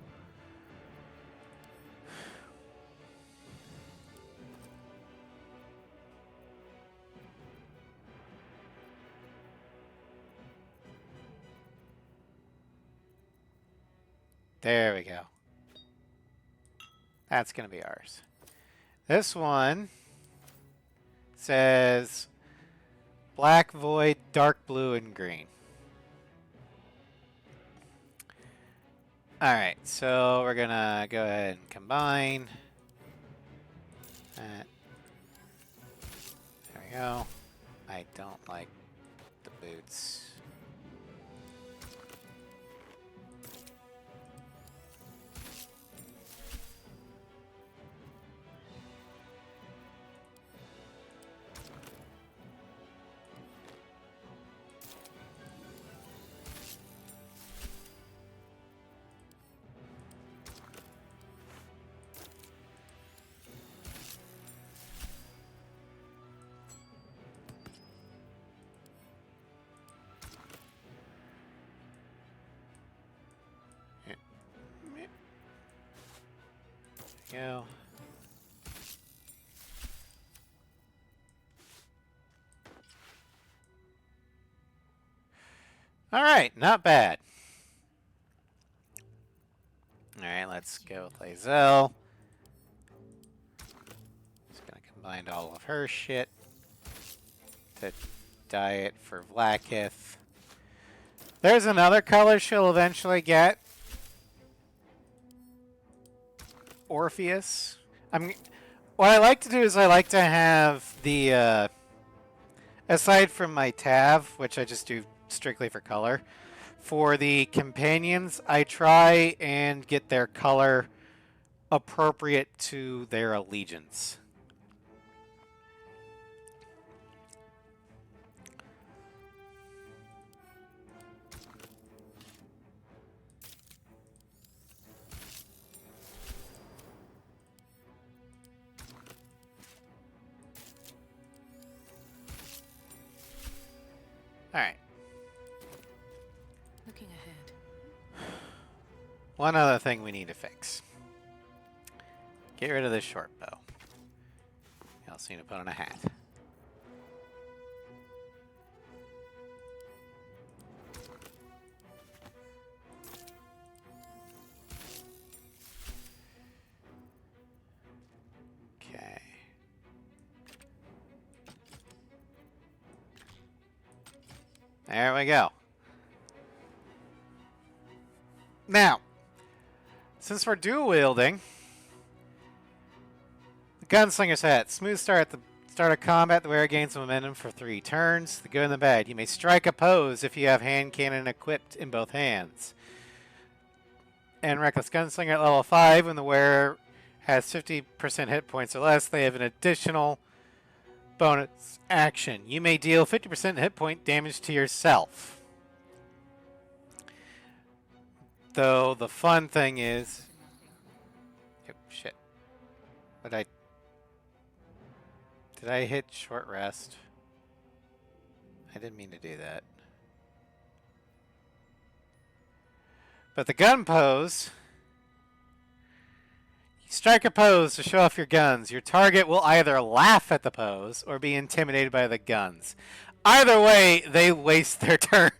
There we go. That's going to be ours. This one says black, void, dark blue, and green. Alright, so we're going to go ahead and combine that. There we go. I don't like the boots. Go. All right, not bad. All right, let's go with Lae'zel. Just gonna combine all of her shit to dye it for Vlaakith. There's another color she'll eventually get. Orpheus. What I like to do is I like to have the aside from my Tav, which I just do strictly for color, for the companions, I try and get their color appropriate to their allegiance. All right. Looking ahead. One other thing we need to fix. Get rid of this short bow. You also need to put on a hat. Okay. There we go. Now, since we're dual wielding, the Gunslinger's hat. Smooth start at the start of combat. The wearer gains momentum for 3 turns. The good and the bad. You may strike a pose if you have hand cannon equipped in both hands. And Reckless Gunslinger at level 5, when the wearer has 50% hit points or less, they have an additional bonus action. You may deal 50% hit point damage to yourself. Though the fun thing is... Oh, shit. Did I hit short rest? I didn't mean to do that. But the gun pose... You strike a pose to show off your guns. Your target will either laugh at the pose or be intimidated by the guns. Either way, they waste their turn.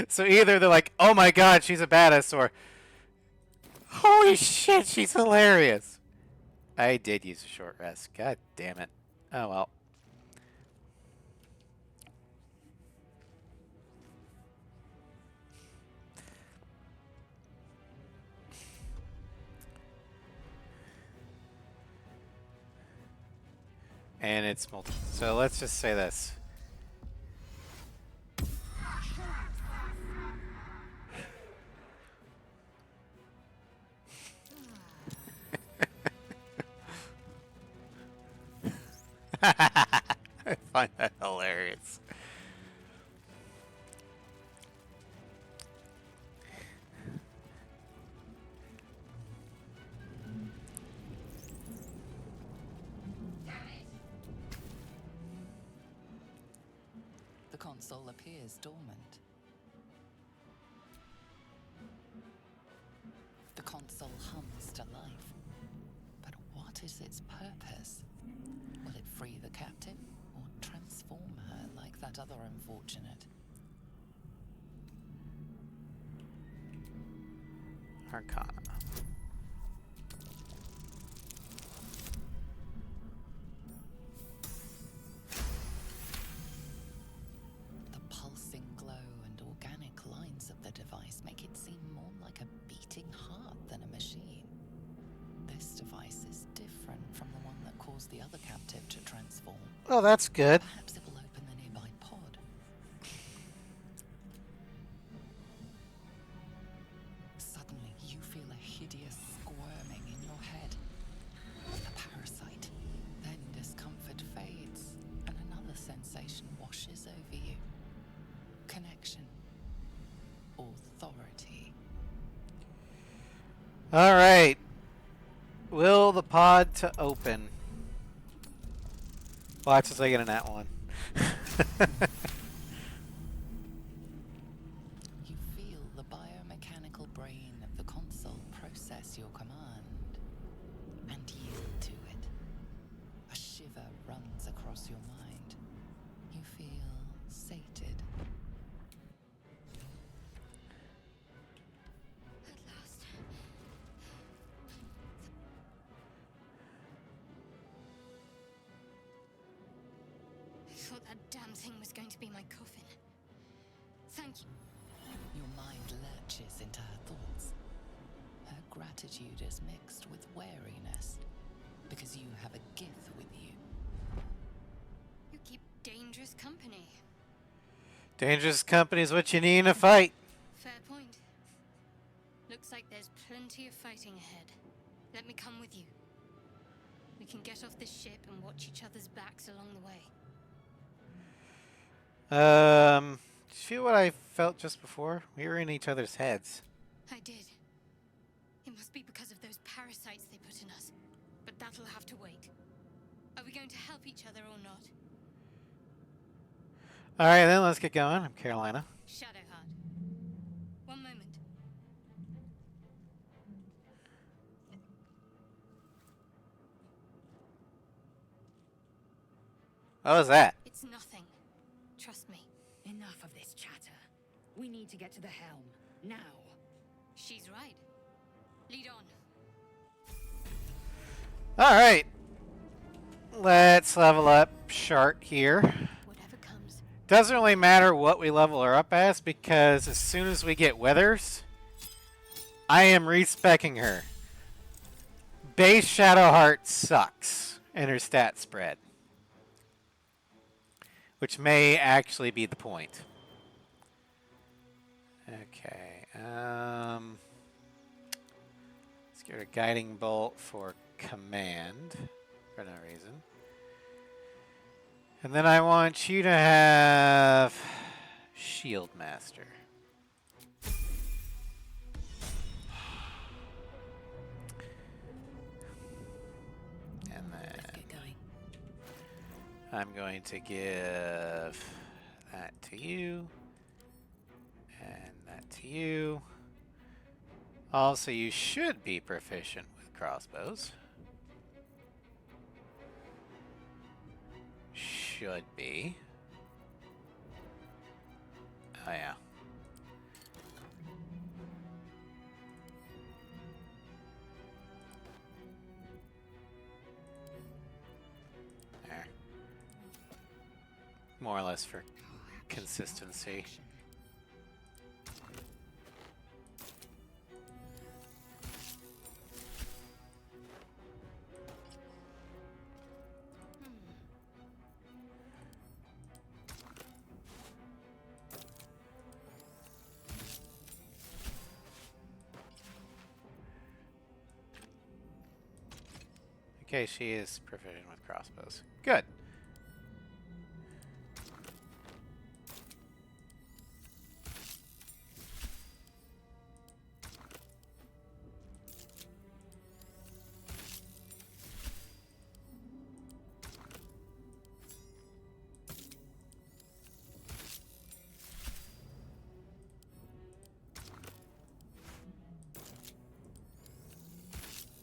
So either they're like, oh my god, she's a badass, or holy shit, she's hilarious. I did use a short rest. God damn it. Oh well. And it's multiple. So let's just say this. I find that hilarious. The console appears dormant. The console hums to life. But what is its purpose? Will it free the captive or transform her like that other unfortunate? Arcana. The pulsing glow and organic lines of the device make it seem more like a beating heart than a machine. This device is different from the one that caused the other captive to transform. Oh, that's good. Perhaps it will open the nearby pod. Suddenly, you feel a hideous squirming in your head. A parasite. Then discomfort fades, and another sensation washes over you. Connection. Authority. All right. Will the pod to open? Watch as I get in that one. You feel the biomechanical brain of the console process your command and yield to it. A shiver runs across your mind. You feel sated. At last. I thought that damn thing was going to be my coffin. Thank you. Your mind lurches into her thoughts. Her gratitude is mixed with wariness, because you have a gift with you. You keep dangerous dangerous company. Dangerous company is what you need in a fight. Fair point. Looks like there's plenty of fighting ahead. Let me come with you. We can get off this ship and watch each other's backs along the way. Did you feel what I felt just before? We were in each other's heads. I did. It must be because of those parasites they put in us. But that'll have to wait. Are we going to help each other or not? Alright then, let's get going. I'm Carolina. Shadowheart. One moment. What was that? It's nothing. Trust me. Enough of this chatter. We need to get to the helm. Now. She's right. Lead on. Alright. Let's level up Shart here. Whatever comes. Doesn't really matter what we level her up as, because as soon as we get Withers, I am respecking her. Base Shadowheart sucks in her stat spread, which may actually be the point. Okay, let's get a Guiding Bolt for command for no reason. And then I want you to have Shield Master. And then Let's get going. I'm going to give that to you. And that to you. Also, you should be proficient with crossbows. Should be. Oh, yeah. There. More or less for consistency. Okay, she is proficient with crossbows. Good.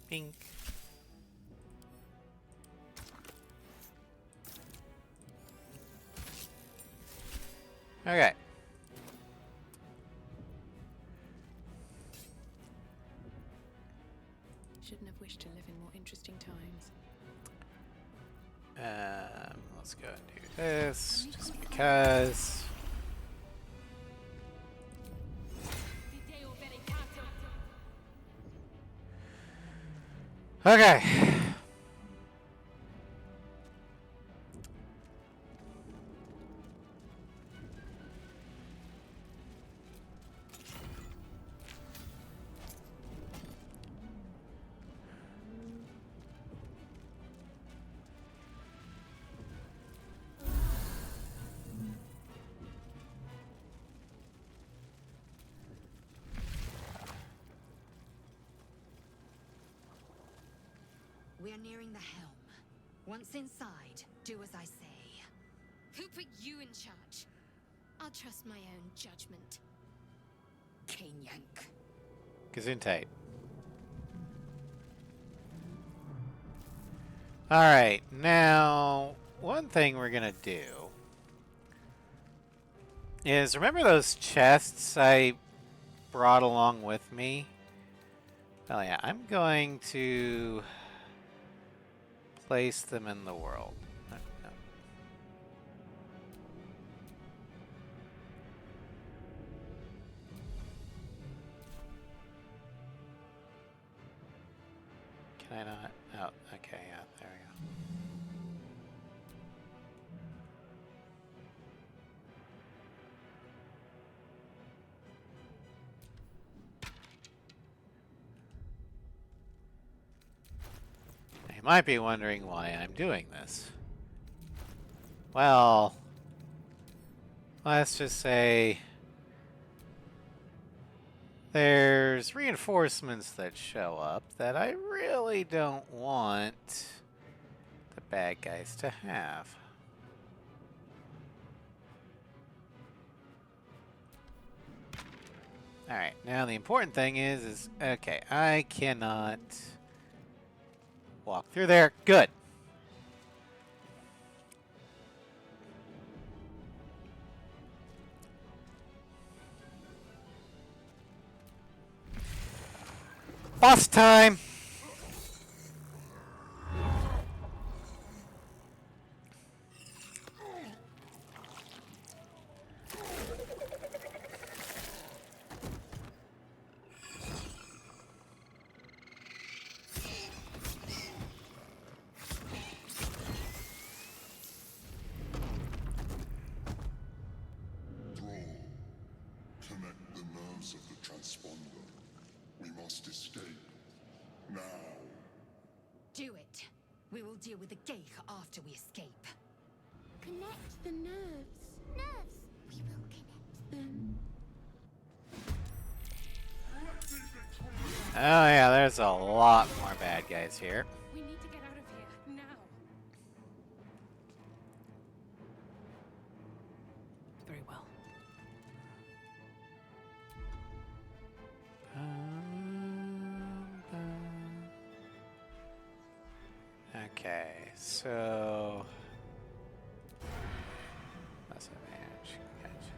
Bink. Okay. Shouldn't have wished to live in more interesting times. Let's go and do this, just because. Okay. We are nearing the helm. Once inside, do as I say. Who put you in charge? I'll trust my own judgment. Yank. Gesundheit. Alright, now, one thing we're gonna do is, remember those chests I brought along with me? Oh yeah, I'm going to place them in the world. No, no. Can I not? Oh, okay, yeah, there we You might be wondering why I'm doing this. Well, let's just say there's reinforcements that show up that I really don't want the bad guys to have. Alright, now the important thing is okay, I cannot walk through there. Good. Boss time! Connect the nerves of the transponder. We must escape. Now. Do it. We will deal with the Geich after we escape. Connect the nerves. Nerves. We will connect them. Oh yeah, there's a lot more bad guys here. We need to get out of here now. Very well. Okay, so that's a match. Gotcha.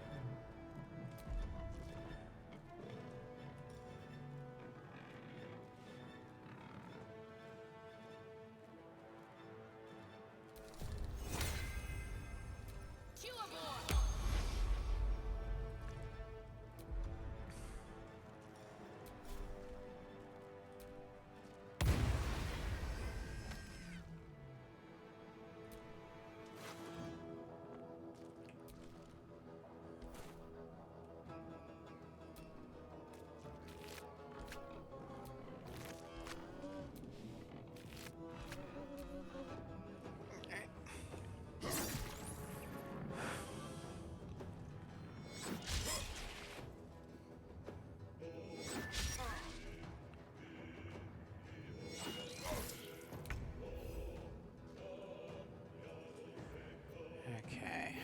Okay.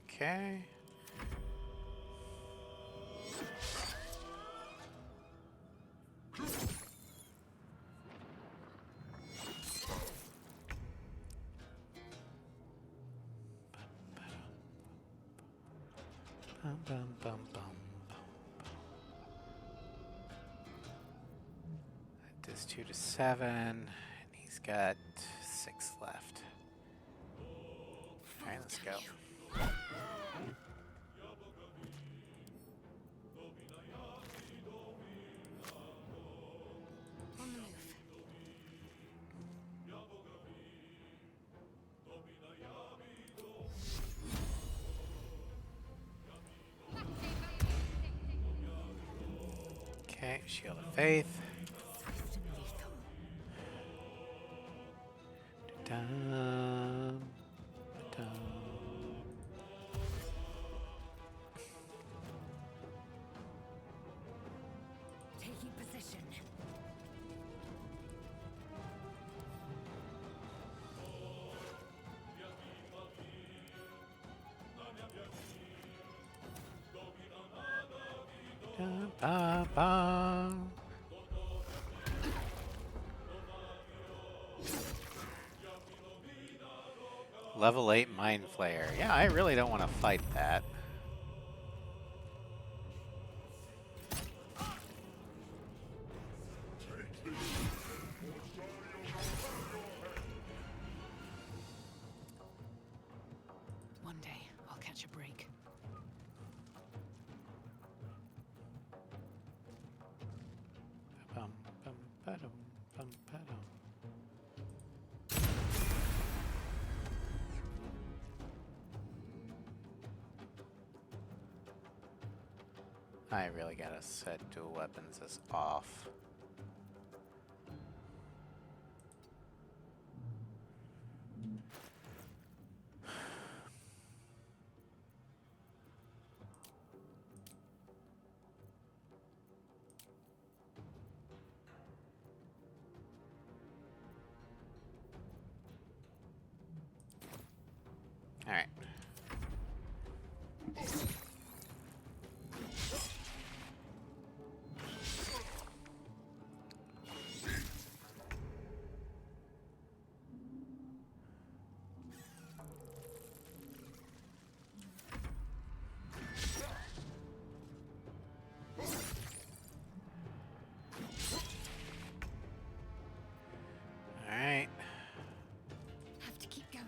Okay. Bum, bum, bum, bum. That does 2 to 7, and he's got 6 left. Alright, let's go. On the move. Okay, Shield of Faith. Swift and lethal. Dum, dum. Taking position. Dum, ba, ba. Level 8 Mind Flayer. Yeah, I really don't want to fight that. One day, I'll catch a break. Bum, bum, ba-dum, bum, ba-dum. I really gotta set dual weapons as off. All right. All right. Have to keep going.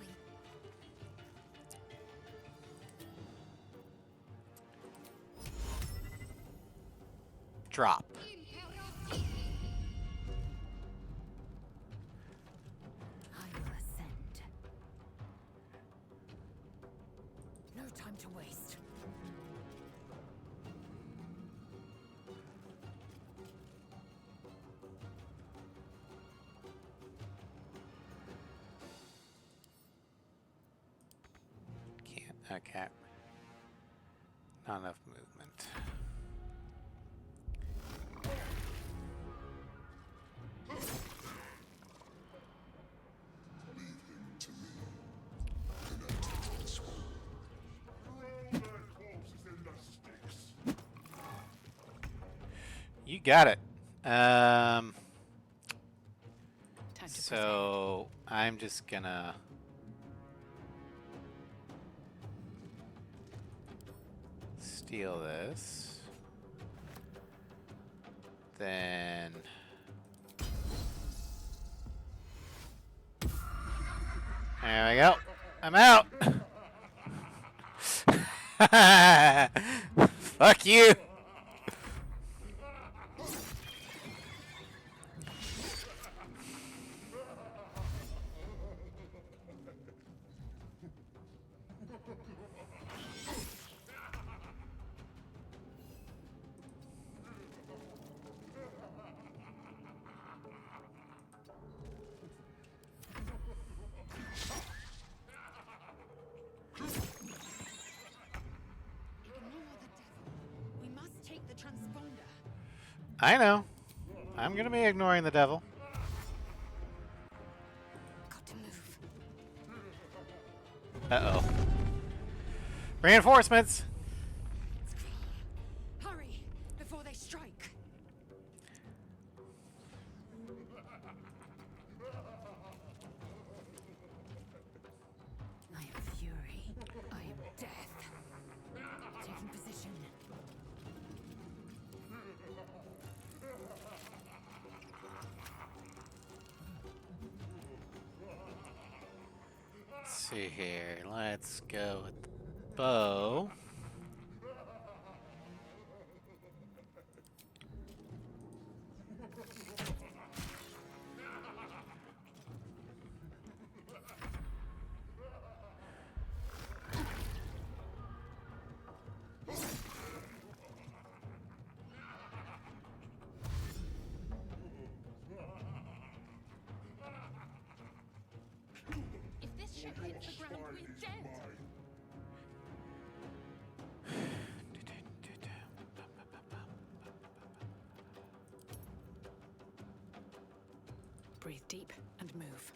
Drop. I will ascend. No time to waste. Can't. Okay. Not enough movement. Leave him to me. Connect to the transponder. Throw their corpses in the sticks. You got it. Time to press So I'm just gonna steal this. Then there we go. I'm out. Fuck you. We must take the transponder. I know. I'm gonna be ignoring the devil. Got to move. Uh-oh. Reinforcements! Hurry before they strike. I am fury. I am death. Taking position. Let's see here. Let's go with the bow. If this ship hits the ground, we're dead. Breathe deep and move.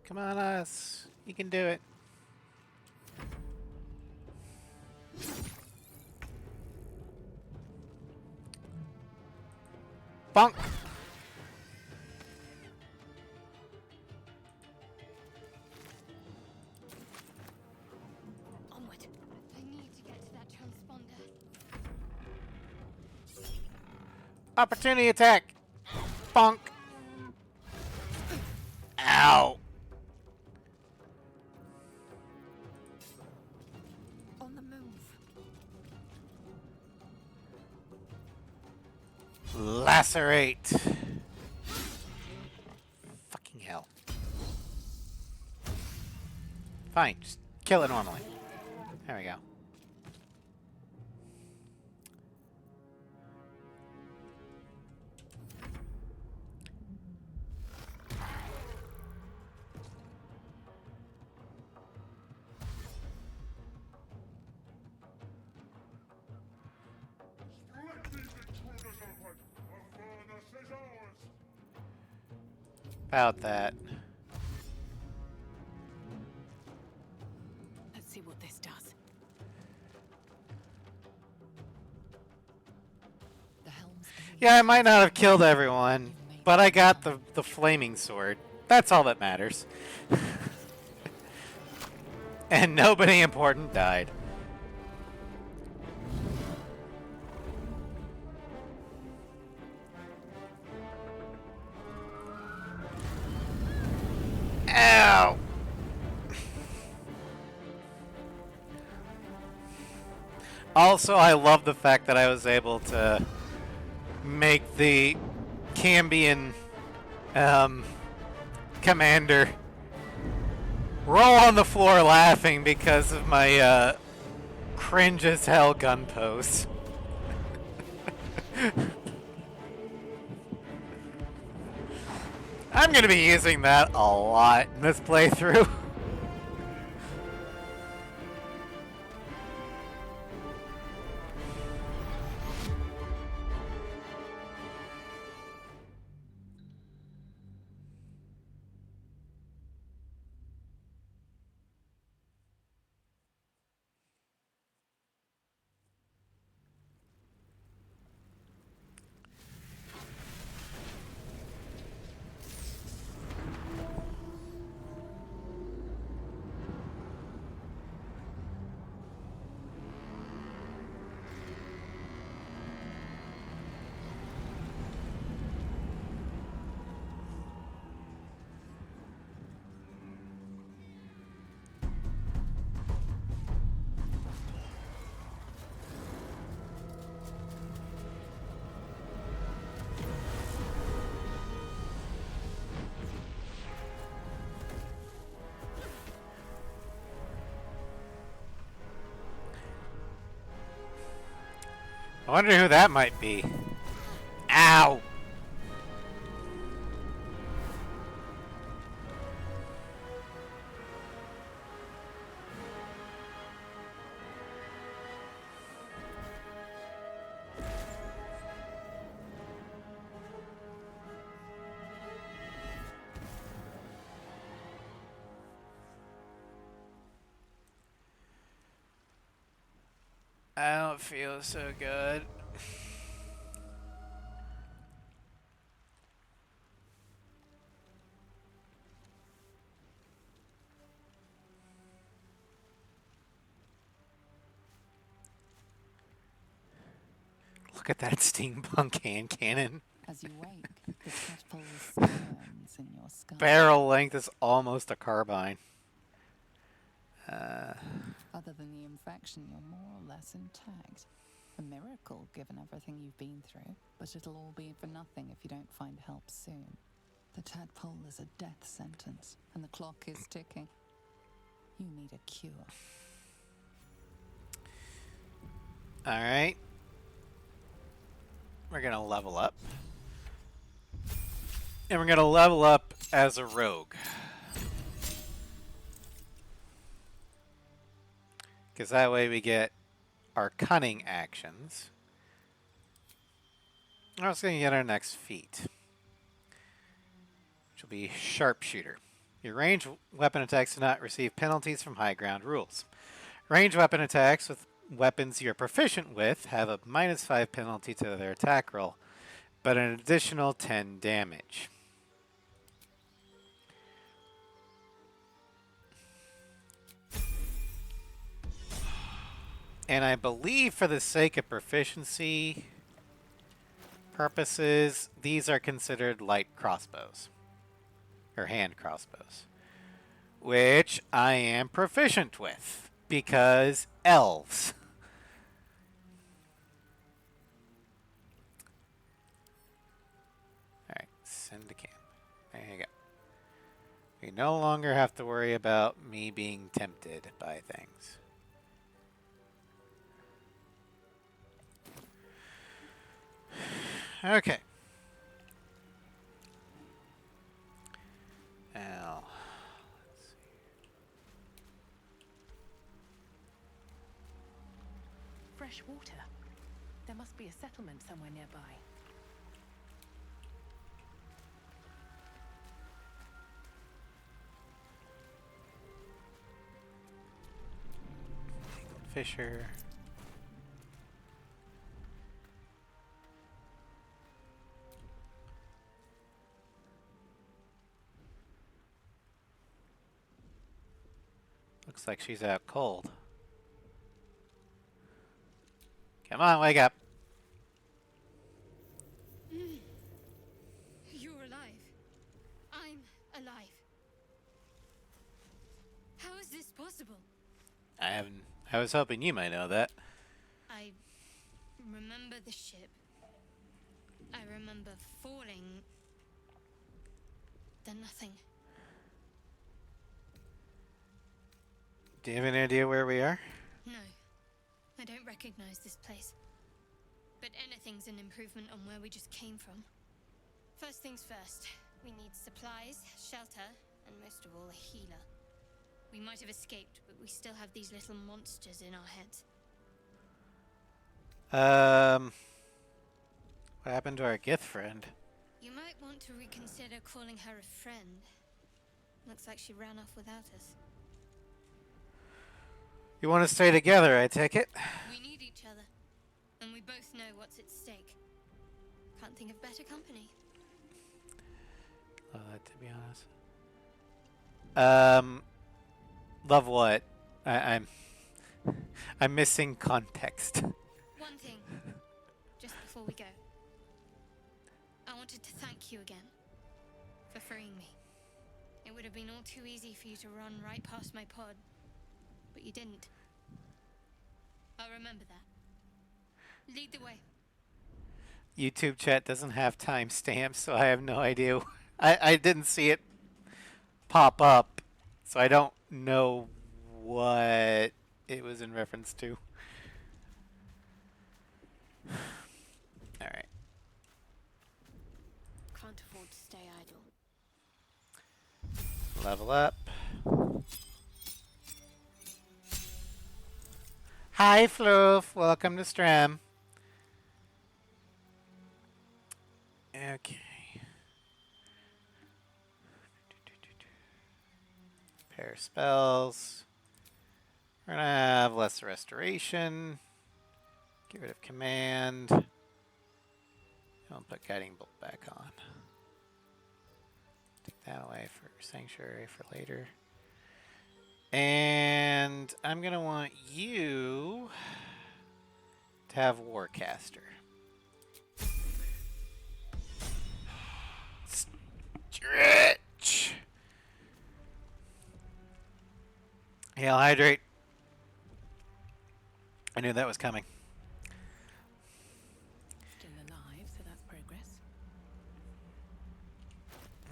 Come on, us. You can do it. Bonk! Opportunity attack! Bonk! Ow! On the move. Lacerate! Fucking hell. Fine, just kill it normally. There we go. Let these intruders open! Avernus is ours! About that. Let's see what this does. The helm's Yeah, I might not have killed everyone, but I got the flaming sword. That's all that matters. And nobody important died. Ow! Also, I love the fact that I was able to make the Cambion commander roll on the floor laughing because of my cringe as hell gun pose. I'm gonna be using that a lot in this playthrough. I wonder who that might be. Ow! I don't feel so good. Look at that steampunk hand cannon. As you wake, the tadpole squirms in your skull. Barrel length is almost a carbine. Other than the infection, you're more or less intact. A miracle, given everything you've been through. But it'll all be for nothing if you don't find help soon. The tadpole is a death sentence, and the clock is ticking. You need a cure. Alright. We're gonna level up. And we're gonna level up as a rogue. Because that way we get our cunning actions. We're also going to get our next feat, which will be sharpshooter. Your ranged weapon attacks do not receive penalties from high ground rules. Ranged weapon attacks with weapons you're proficient with have a -5 penalty to their attack roll, but an additional 10 damage. And I believe for the sake of proficiency purposes, these are considered light crossbows. Or hand crossbows. Which I am proficient with. Because elves. Alright, send to camp. There you go. We no longer have to worry about me being tempted by things. Okay. Now, let's see. Fresh water. There must be a settlement somewhere nearby. Fisher. Looks like she's out cold. Come on, wake up. You're alive. I'm alive. How is this possible? I was hoping you might know that. I remember the ship. I remember falling. Then nothing. Do you have any idea where we are? No. I don't recognize this place. But anything's an improvement on where we just came from. First things first. We need supplies, shelter, and most of all, a healer. We might have escaped, but we still have these little monsters in our heads. What happened to our Gith friend? You might want to reconsider calling her a friend. Looks like she ran off without us. You want to stay together, I take it? We need each other, and we both know what's at stake. Can't think of better company. To be honest. Love what? I'm missing context. One thing, just before we go. I wanted to thank you again for freeing me. It would have been all too easy for you to run right past my pod, but you didn't. I'll remember that. Lead the way. YouTube chat doesn't have timestamps, so I have no idea. I didn't see it pop up, so I don't know what it was in reference to. Alright. Can't afford to stay idle. Level up. Hi, Floof. Welcome to Stram. Okay. Pair spells. We're gonna have less restoration. Get rid of command. I'll put guiding bolt back on. Take that away for sanctuary for later. And I'm gonna want you to have Warcaster. Stretch. Hail hydrate. I knew that was coming. Still alive, so that's progress.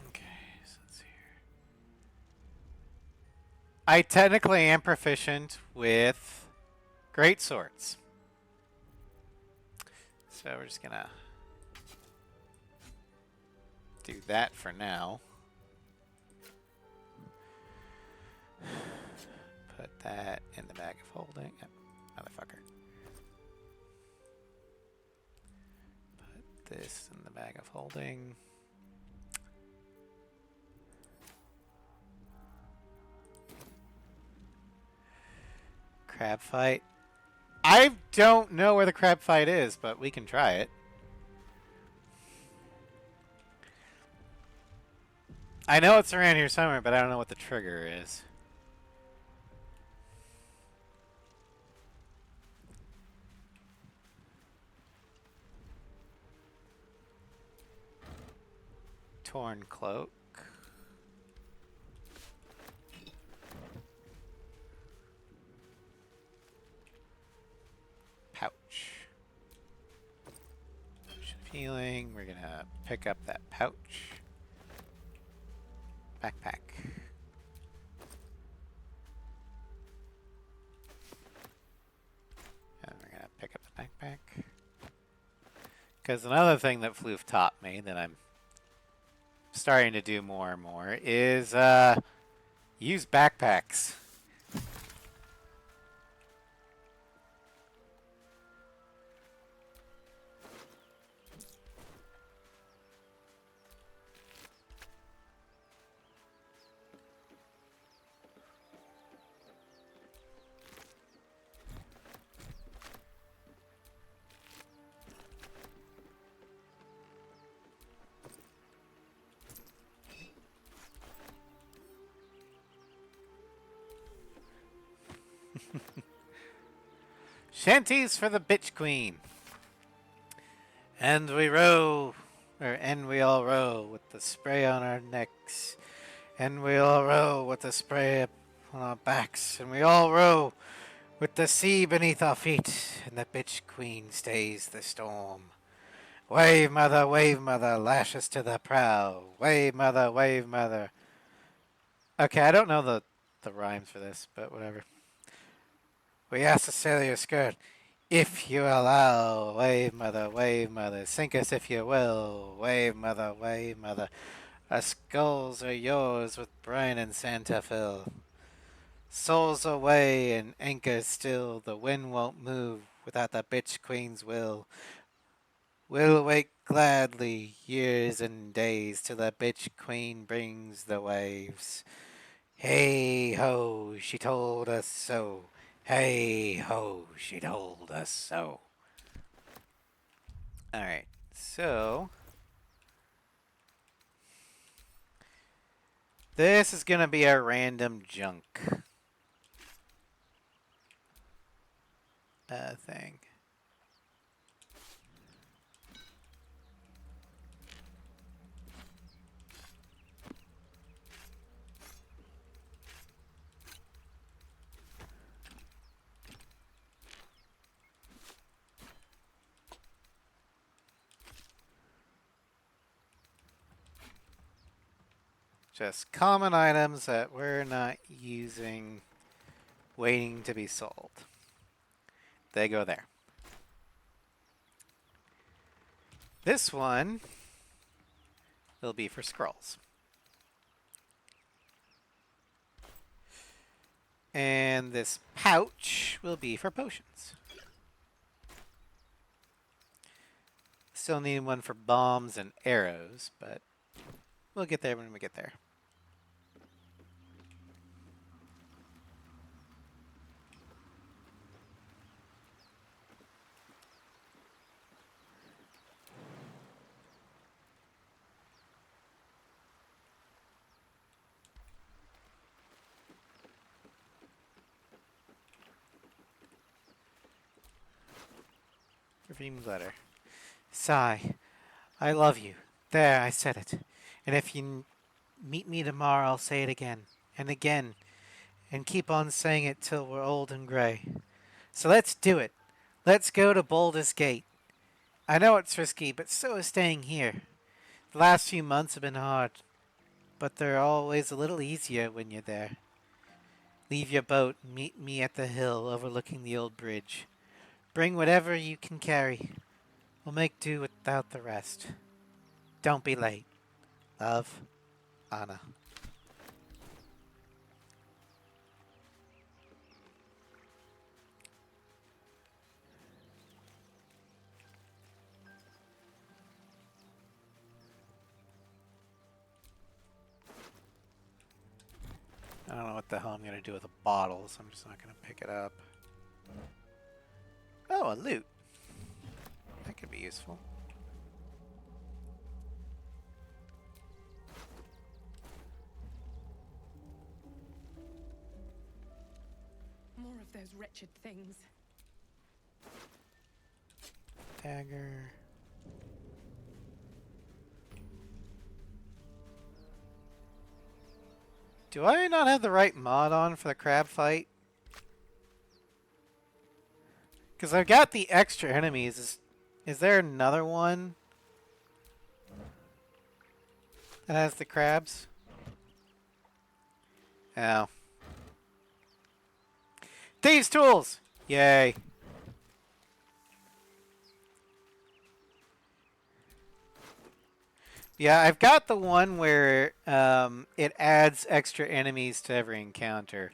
Okay, so let's see here. I technically am proficient with great swords. So we're just gonna do that for now. Put that in the bag of holding. Oh, motherfucker. Put this in the bag of holding. Crab fight. I don't know where the crab fight is, but we can try it. I know it's around here somewhere, but I don't know what the trigger is. Torn cloak. Pouch. Potion of healing. We're gonna pick up that pouch. Backpack. And we're gonna pick up the backpack. Because another thing that Floof taught me that I'm starting to do more and more is use backpacks. Shanties for the bitch queen. And we row, and we all row with the spray on our necks. And we all row with the spray on our backs. And we all row with the sea beneath our feet. And the bitch queen stays the storm. Wave, mother, lash us to the prow. Wave, mother. Okay, I don't know the rhymes for this, but whatever. We ask to sail your skirt, if you allow. Wave, mother, sink us if you will. Wave, mother. Our skulls are yours with brine and sand to fill. Souls away and anchors still. The wind won't move without the bitch queen's will. We'll wait gladly years and days till the bitch queen brings the waves. Hey ho, she told us so. Hey ho, she told us so. Alright, so this is gonna be our random junk thing. Just common items that we're not using, waiting to be sold. They go there. This one will be for scrolls. And this pouch will be for potions. Still need one for bombs and arrows, but we'll get there when we get there. Redeemed letter. Sigh. I love you. There, I said it. And if you meet me tomorrow, I'll say it again and again and keep on saying it till we're old and gray. So let's do it. Let's go to Baldur's Gate. I know it's risky, but so is staying here. The last few months have been hard, but they're always a little easier when you're there. Leave your boat and meet me at the hill overlooking the old bridge. Bring whatever you can carry. We'll make do without the rest. Don't be late. Love, Anna. I don't know what the hell I'm going to do with the bottles. I'm just not going to pick it up. Oh, a loot. That could be useful. More of those wretched things. Dagger. Do I not have the right mod on for the crab fight? Because I've got the extra enemies. Is there another one that has the crabs? Oh. Thieves' tools! Yay. Yeah, I've got the one where it adds extra enemies to every encounter.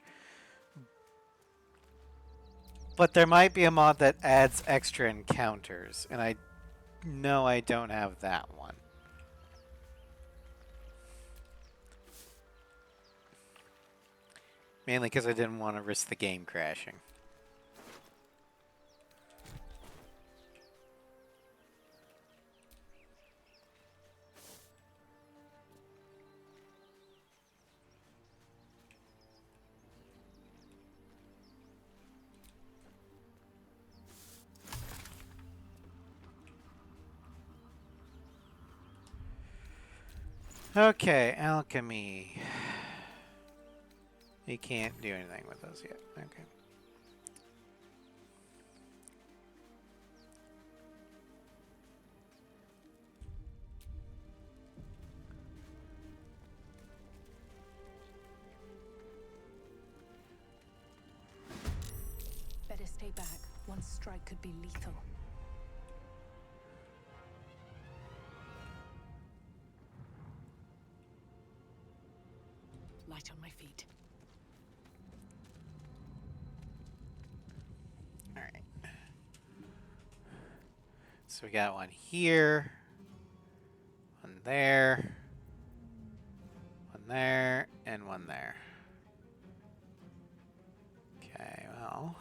But there might be a mod that adds extra encounters, and I know I don't have that one. Mainly because I didn't want to risk the game crashing. Okay, alchemy. You can't do anything with those yet. Okay. Better stay back. One strike could be lethal. Light on my feet. Alright. So we got one here. One there. One there. And one there. Okay, well.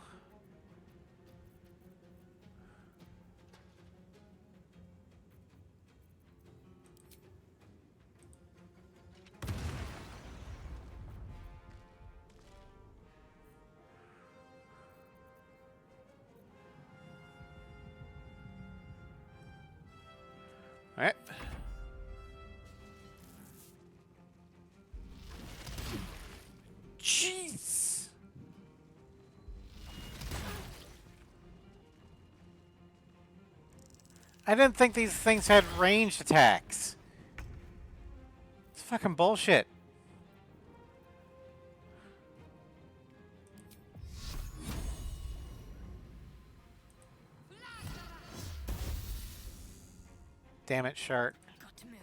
Alright. Jeez. I didn't think these things had ranged attacks. It's fucking bullshit. Damn it, Shark. Got to move.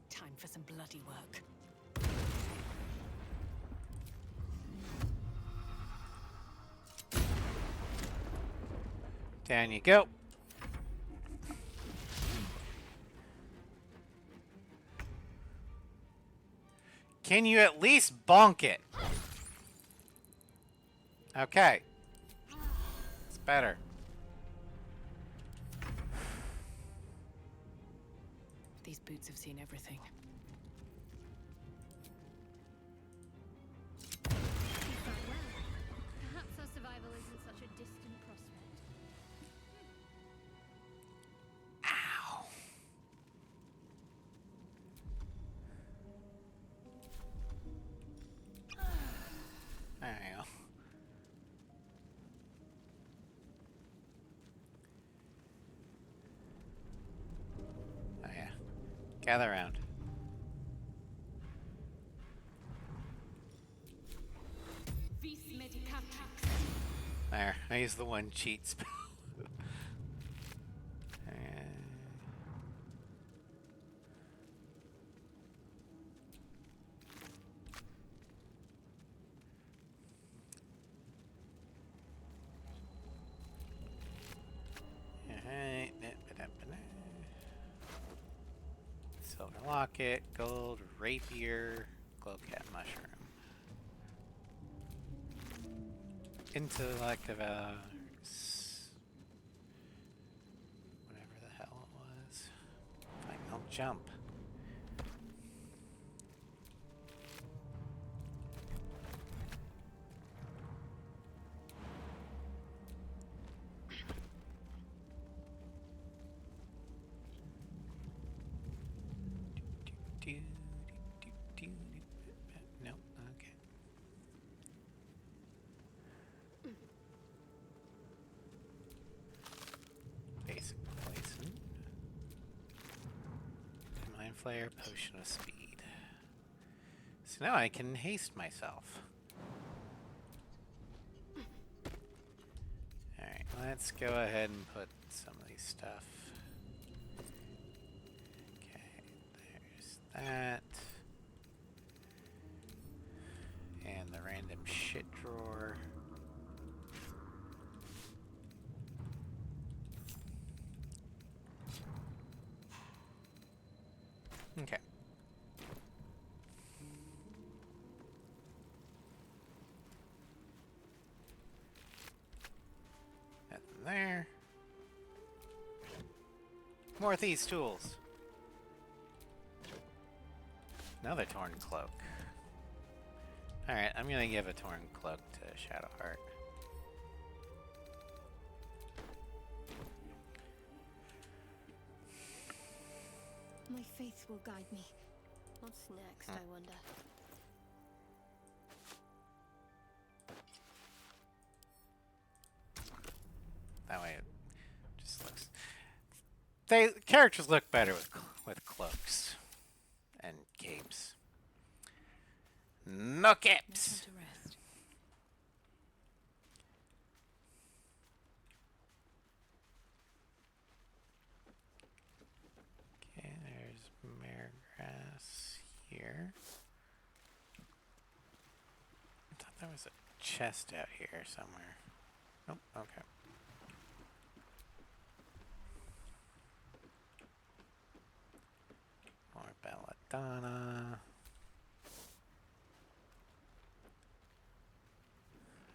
Time for some bloody work. Down you go. Can you at least bonk it? Okay. It's better. These boots have seen everything. Perhaps our survival isn't such a distant prospect. Ow. There you go. Oh yeah. Gather around. Vis medicatrix. There. I used the one cheat spell. Silver locket, gold rapier, glowcat mushroom. Intellect of ours. Whatever the hell it was. I know. jump. No, okay. Basic poison. Mind Flayer, Potion of Speed. So now I can haste myself. Alright, let's go ahead and put some of these stuff. Okay, there's that. And the random shit drawer. Okay. Nothing there. More of these tools. Another torn cloak. Alright, I'm gonna give a torn cloak to Shadowheart. My faith will guide me. What's next, I wonder? That way it just looks... Characters look better with cloaks and capes. No capes! To rest. Okay, there's mare grass here. I thought there was a chest out here somewhere. Nope, okay. More belladonna.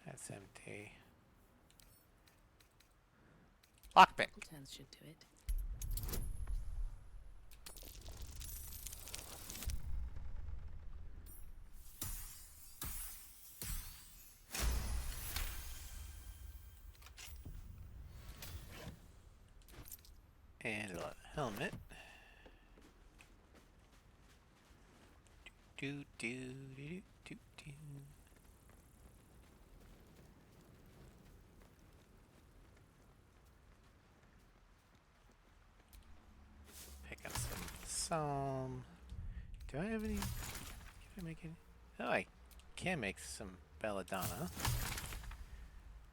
That's empty. Lockpick. Turns should do it. And a helmet. Do do do do do. Pick up some psalm. Do I have any? Can I make any? Oh, I can make some belladonna.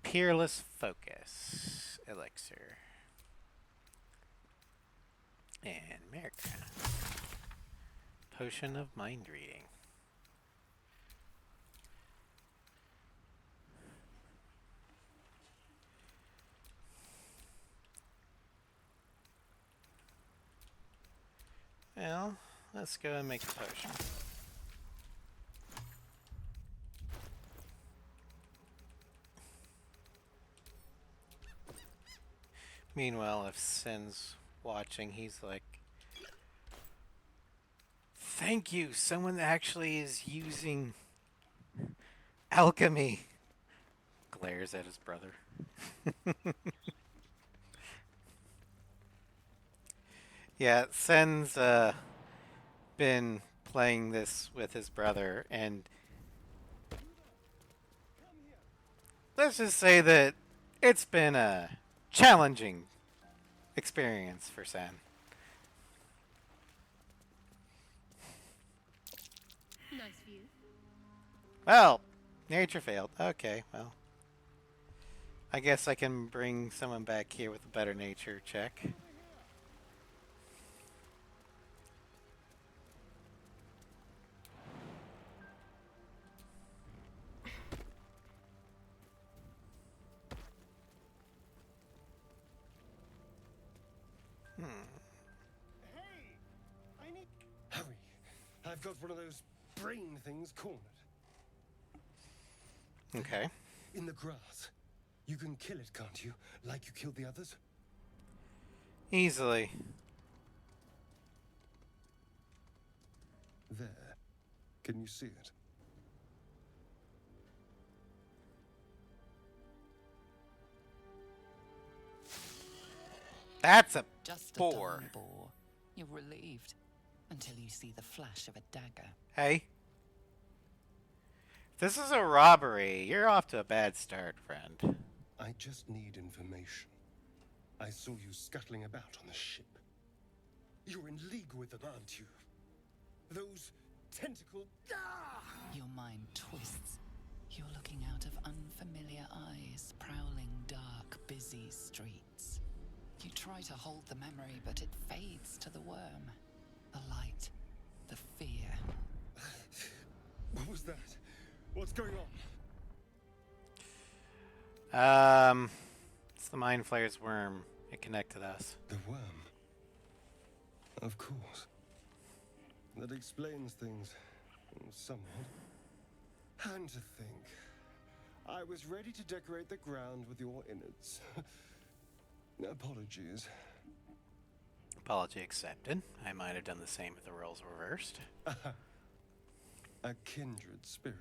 Peerless focus elixir. And America. Potion of mind reading. Well, let's go and make a potion. Meanwhile, if Sen's watching, he's like, thank you, someone actually is using alchemy. Glares at his brother. Yeah, Sen's been playing this with his brother, and let's just say that it's been a challenging experience for Sen. Nice view. Well, nature failed. Okay, well. I guess I can bring someone back here with a better nature check. Hurry! I've got one of those brain things cornered. Okay. In the grass. You can kill it, can't you? Like you killed the others? Easily. There. Can you see it? That's a Just a boar. dung boar. You're relieved until you see the flash of a dagger. Hey. This is a robbery. You're off to a bad start, friend. I just need information. I saw you scuttling about on the ship. You're in league with them, aren't you? Those tentacle... Ah! Your mind twists. You're looking out of unfamiliar eyes, prowling dark, busy streets. You try to hold the memory, but it fades to the worm. The light. The fear. What was that? What's going on? It's the Mind Flayer's worm. It connected us. The worm. Of course. That explains things. Somewhat. And to think, I was ready to decorate the ground with your innards. Apologies. Apology accepted. I might have done the same if the roles were reversed. A kindred spirit.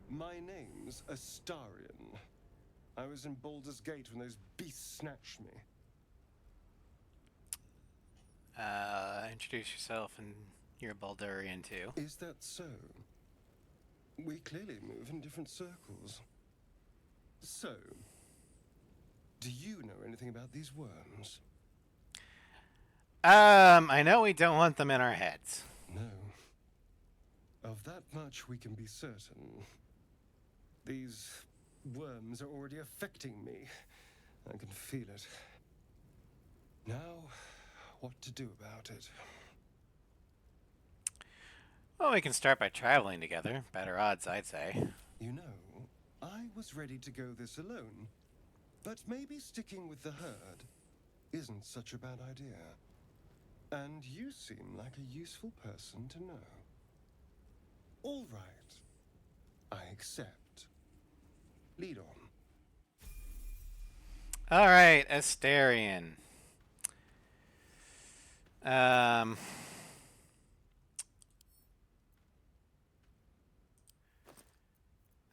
My name's Astarion. I was in Baldur's Gate when those beasts snatched me. Introduce yourself, and you're a Baldurian too. Is that so? We clearly move in different circles. So, do you know anything about these worms? I know we don't want them in our heads. No. Of that much we can be certain. These worms are already affecting me. I can feel it. Now, what to do about it? Well, we can start by traveling together. Better odds, I'd say. You know, I was ready to go this alone. But maybe sticking with the herd isn't such a bad idea. And you seem like a useful person to know. All right. I accept. Lead on. All right, Astarion.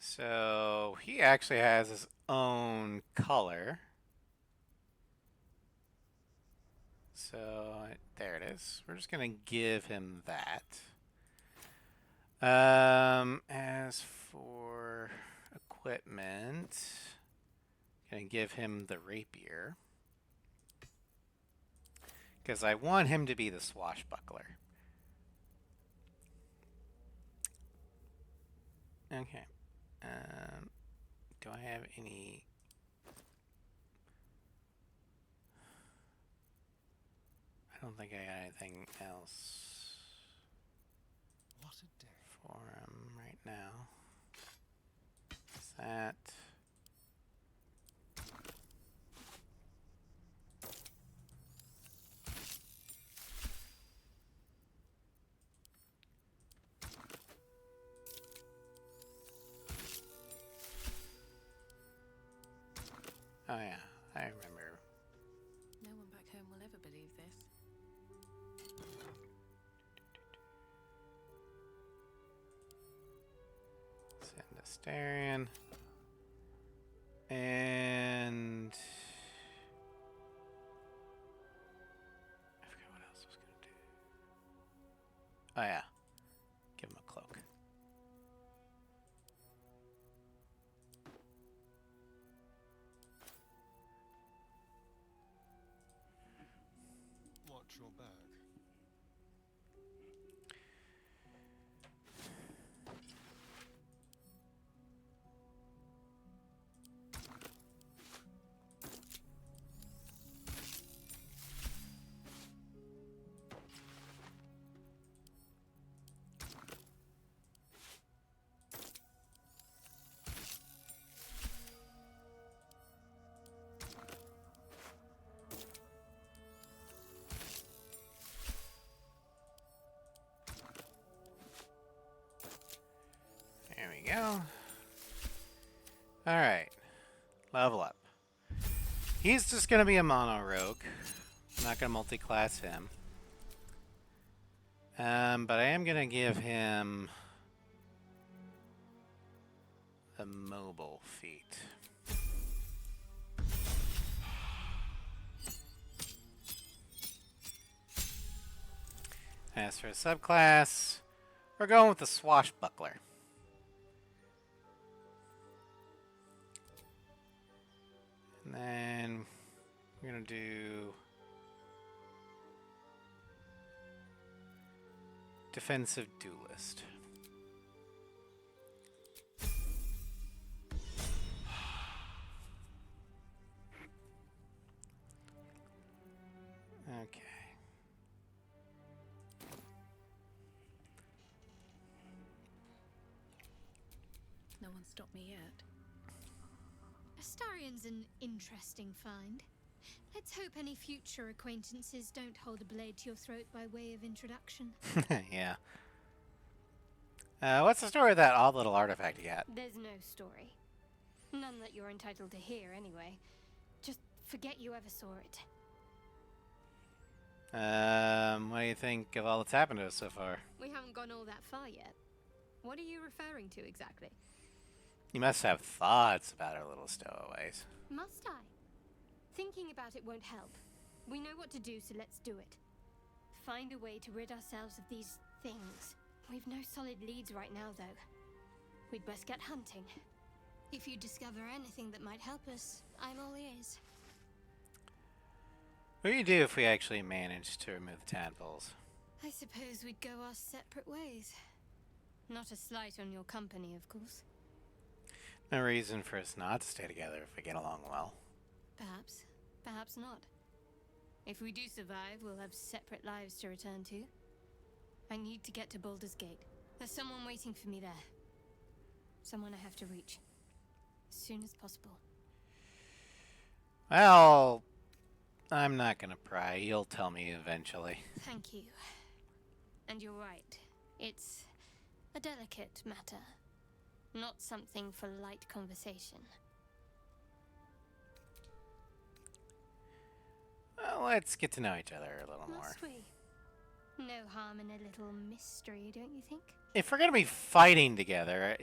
So he actually has his own color. So there it is. We're just gonna give him that. As for equipment, gonna give him the rapier because I want him to be the swashbuckler. Okay. Do I have any? I don't think I got anything else What a day. for him right now. Is that? Oh yeah, I remember. No one back home will ever believe this. Send Astarion. And I forgot what else I was gonna do. Oh yeah. Give him a cloak. Watch your back. There we go. Alright. Level up. He's just going to be a mono rogue. I'm not going to multi-class him. But I am gonna give him a mobile feat. As for a subclass, we're going with the swashbuckler. And then we're gonna do defensive duelist. Okay. No one stopped me yet. Astarion's an interesting find. Let's hope any future acquaintances don't hold a blade to your throat by way of introduction. Yeah. What's the story of that odd little artifact you got? There's no story. None that you're entitled to hear, anyway. Just forget you ever saw it. What do you think of all that's happened to us so far? We haven't gone all that far yet. What are you referring to exactly? You must have thoughts about our little stowaways. Must I? Thinking about it won't help. We know what to do, so let's do it. Find a way to rid ourselves of these things. We've no solid leads right now, though. We'd best get hunting. If you discover anything that might help us, I'm all ears. What do you do if we actually manage to remove the tadpoles? I suppose we'd go our separate ways. Not a slight on your company, of course. No reason for us not to stay together if we get along well. Perhaps. Perhaps not. If we do survive, we'll have separate lives to return to. I need to get to Baldur's Gate. There's someone waiting for me there. Someone I have to reach. As soon as possible. Well, I'm not gonna pry. You'll tell me eventually. Thank you. And you're right. It's a delicate matter. Not something for light conversation. Well, let's get to know each other a little more. Must we? No harm in a little mystery, don't you think? If we're gonna be fighting together,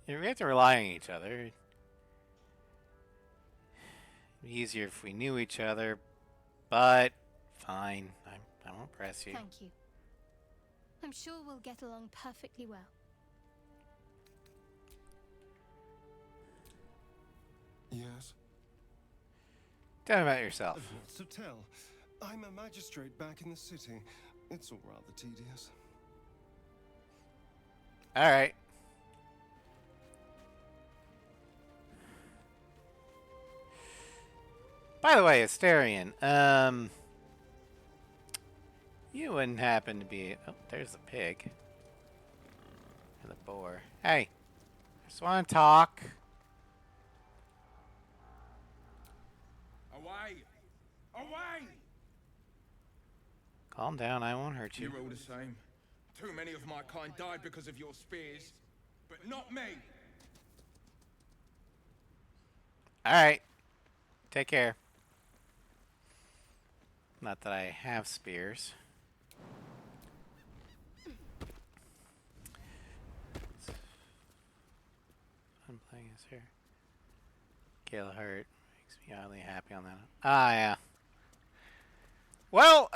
we have to rely on each other. It'd be easier if we knew each other, but fine. I won't press you. Thank you. I'm sure we'll get along perfectly well. Yes? Tell me about yourself. Lots to tell. I'm a magistrate back in the city. It's all rather tedious. Alright. By the way, Astarion, you wouldn't happen to be... Oh, there's the pig. And the boar. Hey, I just want to talk. Away! Away! Calm down, I won't hurt you. You're all the same. Too many of my kind died because of your spears, but not me. Alright. Take care. Not that I have spears. I'm playing as her. Kayla Hurt makes me oddly happy on that. Ah, yeah. Well,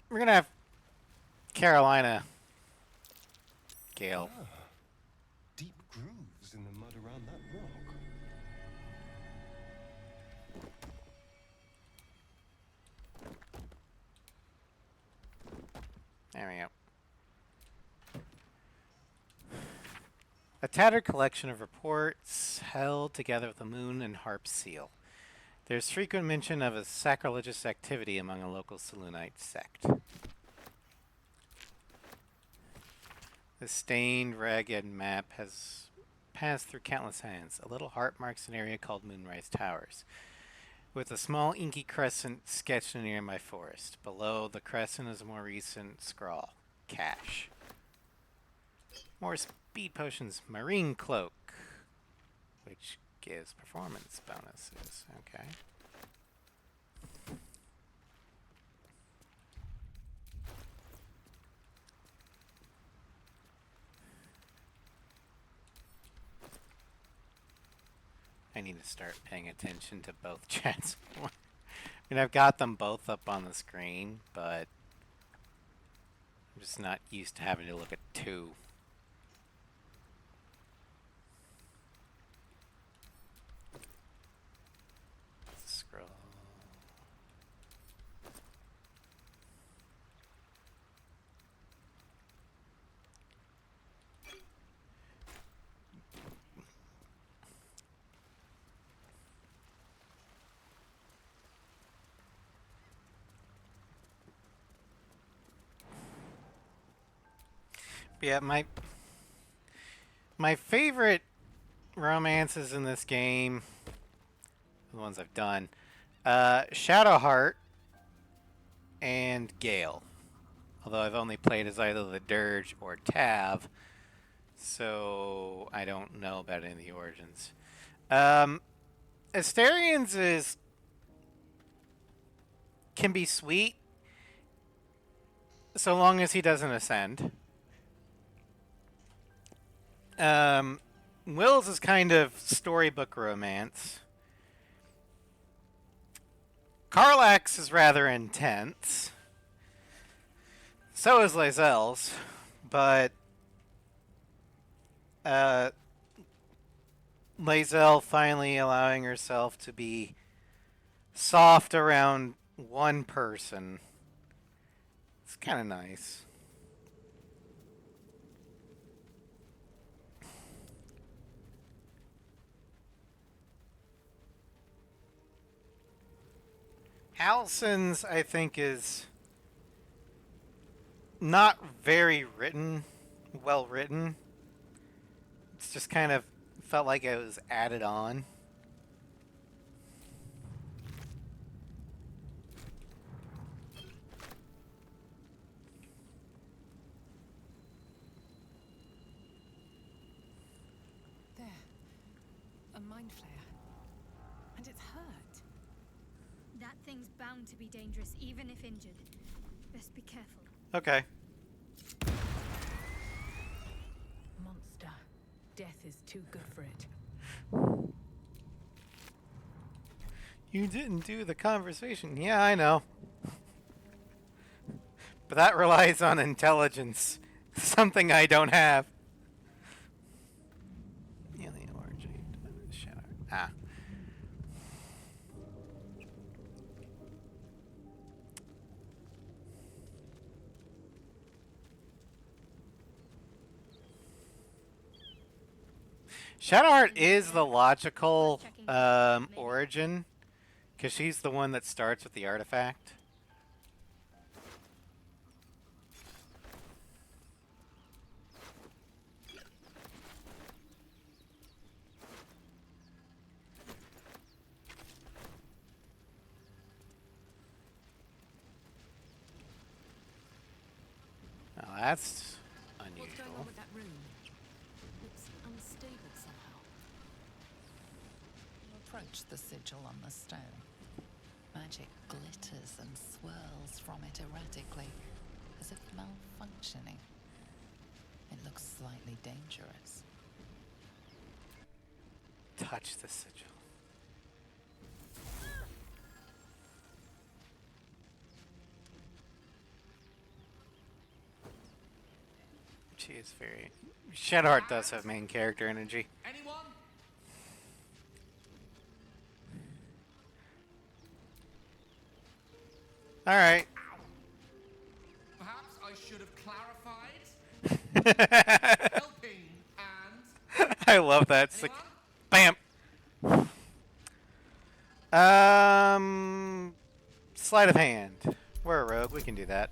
we're gonna have Carolina Gale. Ah, deep grooves in the mud around that rock. There we go. A tattered collection of reports held together with a moon and harp seal. There's frequent mention of a sacrilegious activity among a local Selûnite sect. The stained, ragged map has passed through countless hands. A little heart marks an area called Moonrise Towers, with a small inky crescent sketched in a nearby forest. Below the crescent is a more recent scrawl. Cash. More speed potions. Marine Cloak, which gives performance bonuses. Okay. I need to start paying attention to both chats. I mean, I've got them both up on the screen, but I'm just not used to having to look at two. Scroll. Yeah, my favorite romances in this game, the ones I've done, Shadowheart and Gale. Although I've only played as either the Dirge or Tav, so I don't know about any of the origins. Asterian's can be sweet, so long as he doesn't ascend. Will's is kind of storybook romance. Karlach's is rather intense. So is Lae'zel's, but Lae'zel finally allowing herself to be soft around one person. It's kind of nice. Allison's, I think, is not very well written. It's just kind of felt like it was added on. There. A mind flare. And it's hurt. That thing's bound to be dangerous, even if injured. Best be careful. Okay. Monster. Death is too good for it. You didn't do the conversation. Yeah, I know. But that relies on intelligence. Something I don't have. Alien origin. Shadow. Ah. Shadowheart is the logical origin, because she's the one that starts with the artifact. Now that's unusual. What's going on with that room? It's unstable somehow. Approach the sigil on the stone. Magic glitters and swirls from it erratically, as if malfunctioning. It looks slightly dangerous. Touch the sigil. She is very... Shadowheart does have main character energy. Anyone? Alright. Perhaps I should have clarified. Helping and... I love that. It's like, bam! Sleight of hand. We're a rogue, we can do that.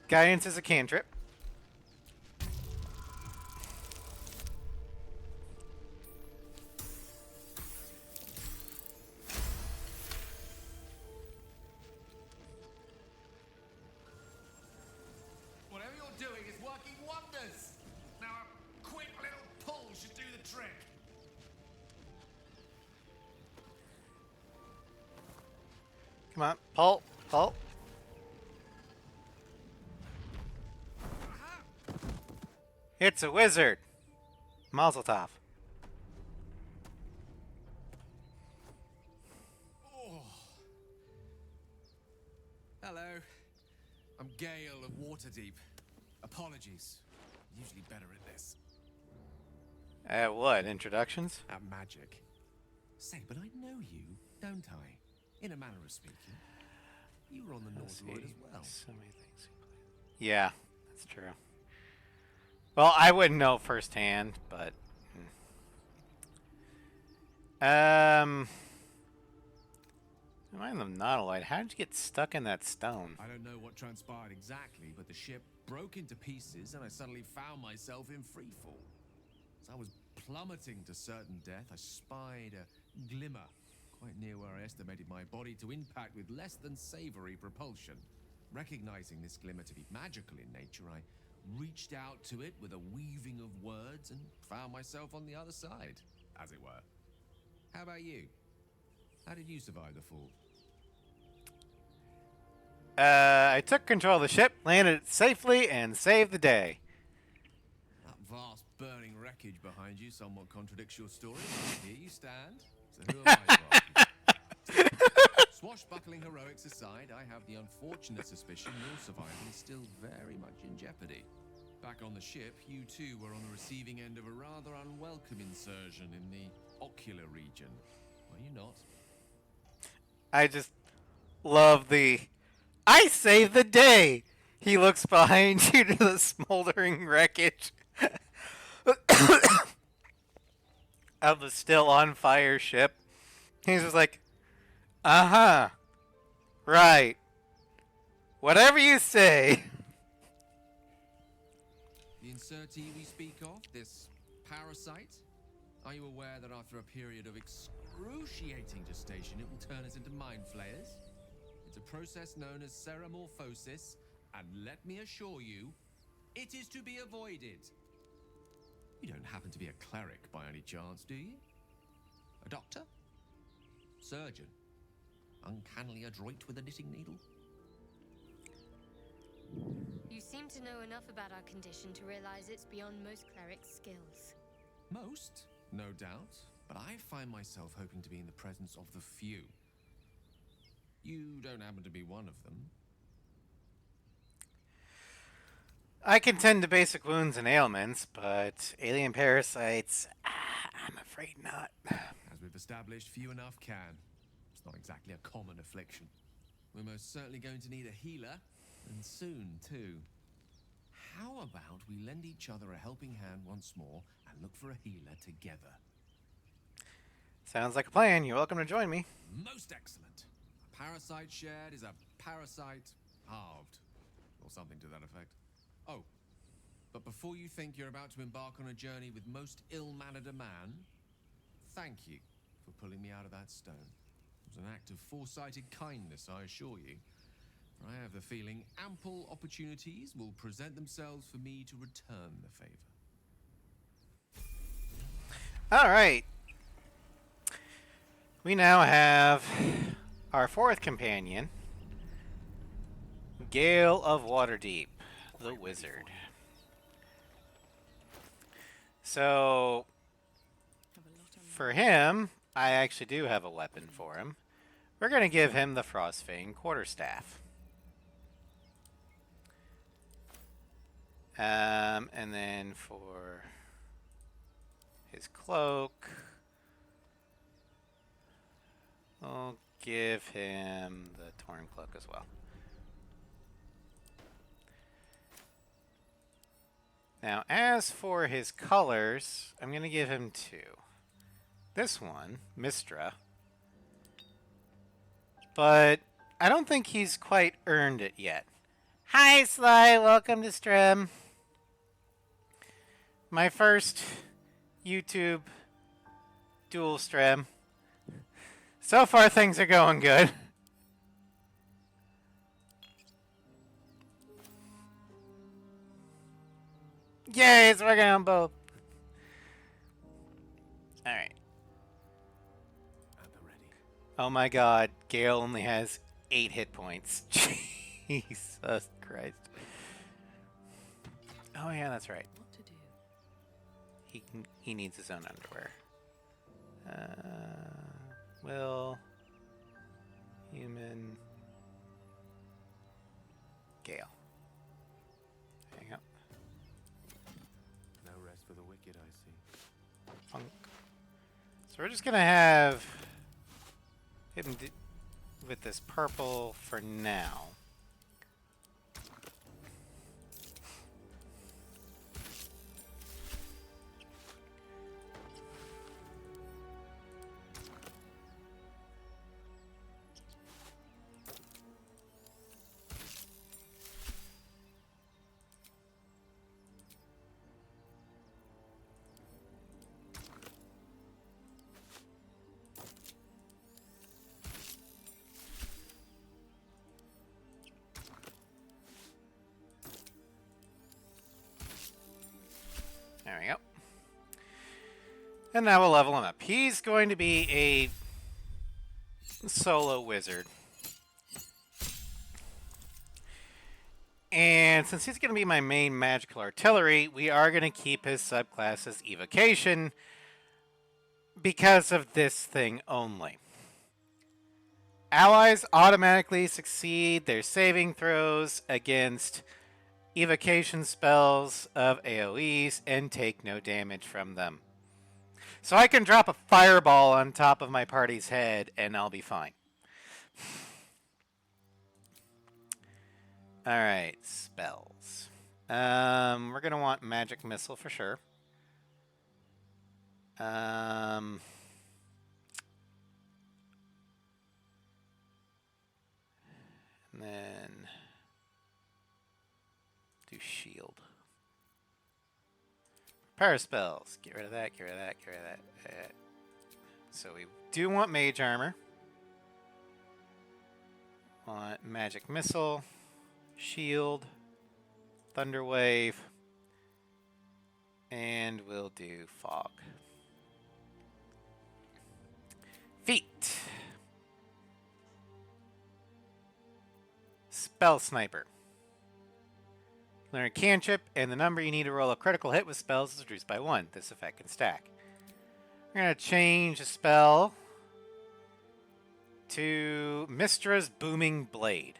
Guidance is a cantrip. Whatever you're doing is working wonders. Now a quick little pull should do the trick. Come on, pull, pull. It's a wizard. Mazel tov. Oh. Hello. I'm Gale of Waterdeep. Apologies. Usually better at this. At what? Introductions? At magic. Say, but I know you, don't I? In a manner of speaking. You were on the Let's North Lloyd see. as well. So many things. Yeah, that's true. Well, I wouldn't know firsthand, but am I in the Nautiloid? How did you get stuck in that stone? I don't know what transpired exactly, but the ship broke into pieces and I suddenly found myself in freefall. As I was plummeting to certain death, I spied a glimmer quite near where I estimated my body to impact with less than savory propulsion. Recognizing this glimmer to be magical in nature, I reached out to it with a weaving of words and found myself on the other side, as it were. How about you? How did you survive the fall? I took control of the ship, landed it safely, and saved the day. That vast burning wreckage behind you somewhat contradicts your story. Here you stand. So who am I to argue? Swashbuckling heroics aside, I have the unfortunate suspicion your survival is still very much in jeopardy. Back on the ship, you too were on the receiving end of a rather unwelcome insertion in the ocular region. Were you not? I just love the... I saved the day! He looks behind you to the smoldering wreckage of the still on fire ship. He's just like, uh-huh. Right. Whatever you say. The insertee we speak of, this parasite, are you aware that after a period of excruciating gestation, it will turn us into mind flayers? It's a process known as ceramorphosis, and let me assure you, it is to be avoided. You don't happen to be a cleric by any chance, do you? A doctor? Surgeon? Uncannily adroit with a knitting needle? You seem to know enough about our condition to realize it's beyond most clerics' skills. Most, no doubt, but I find myself hoping to be in the presence of the few. You don't happen to be one of them. I can tend to basic wounds and ailments, but alien parasites, I'm afraid not. As we've established, few enough can. It's not exactly a common affliction. We're most certainly going to need a healer, and soon, too. How about we lend each other a helping hand once more and look for a healer together? Sounds like a plan. You're welcome to join me. Most excellent. A parasite shared is a parasite halved, or something to that effect. Oh, but before you think you're about to embark on a journey with most ill-mannered a man, thank you for pulling me out of that stone. It was an act of foresighted kindness, I assure you. For I have the feeling ample opportunities will present themselves for me to return the favor. All right. We now have our fourth companion, Gale of Waterdeep, the wizard. So, for him, I actually do have a weapon for him. We're going to give him the Frostfang Quarterstaff. And then for his cloak, I'll give him the Torn Cloak as well. Now, as for his colors, I'm going to give him two. This one, Mistra. But I don't think he's quite earned it yet. Hi, Sly. Welcome to stream. My first YouTube dual stream. So far, things are going good. Yay, it's working on both. Alright. Oh my god, Gale only has 8 hit points. Jesus Christ. Oh yeah, that's right. he needs his own underwear. Will human Gale. Hang up. No rest for the wicked, I see. Funk. So we're just gonna have him with this purple for now. There we go. And now we'll level him up. He's going to be a solo wizard. And since he's going to be my main magical artillery, we are going to keep his subclass as evocation because of this thing only. Allies automatically succeed their saving throws against evocation spells of AoEs and take no damage from them. So I can drop a fireball on top of my party's head and I'll be fine. Alright, spells. We're going to want magic missile for sure. And then do shield. Prepare spells. Get rid of that, get rid of that, get rid of that. So we do want mage armor. Want magic missile, shield, thunder wave, and we'll do fog. Feat. Spell sniper. Learn a cantrip, and the number you need to roll a critical hit with spells is reduced by 1. This effect can stack. We're going to change a spell to Mistra's Booming Blade.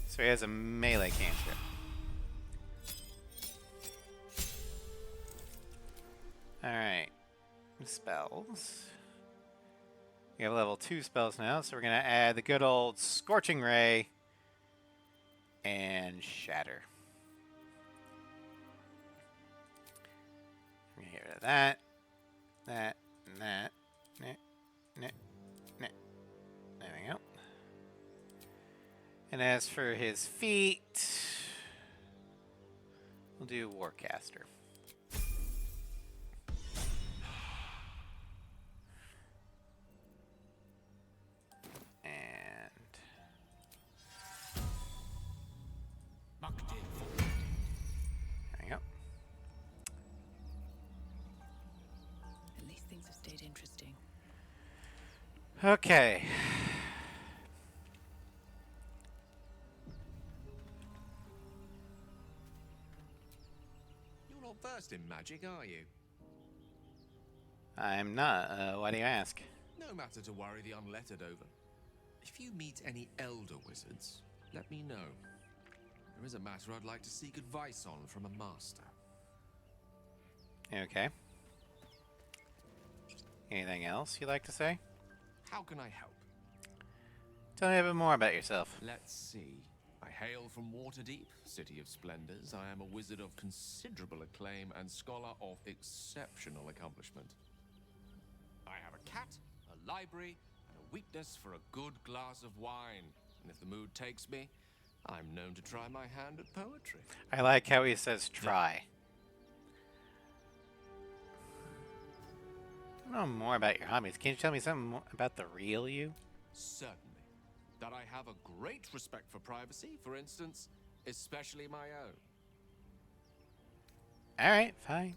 So he has a melee cantrip. Alright. Spells. We have level 2 spells now, so we're going to add the good old Scorching Ray and Shatter. We're going to get rid of that, that, and that. There we go. And as for his feat, we'll do Warcaster. There you go. At least things have stayed interesting. Okay. You're not versed in magic, are you? I'm not. Why do you ask? No matter to worry the unlettered over. If you meet any elder wizards, let me know. There is a matter I'd like to seek advice on from a master. Okay. Anything else you'd like to say? How can I help? Tell me a bit more about yourself. Let's see. I hail from Waterdeep, city of splendors. I am a wizard of considerable acclaim and scholar of exceptional accomplishment. I have a cat, a library, and a weakness for a good glass of wine. And if the mood takes me, I'm known to try my hand at poetry. I like how he says try. I don't know more about your hobbies. Can you tell me something more about the real you? Certainly. That I have a great respect for privacy, for instance, especially my own. Alright, fine.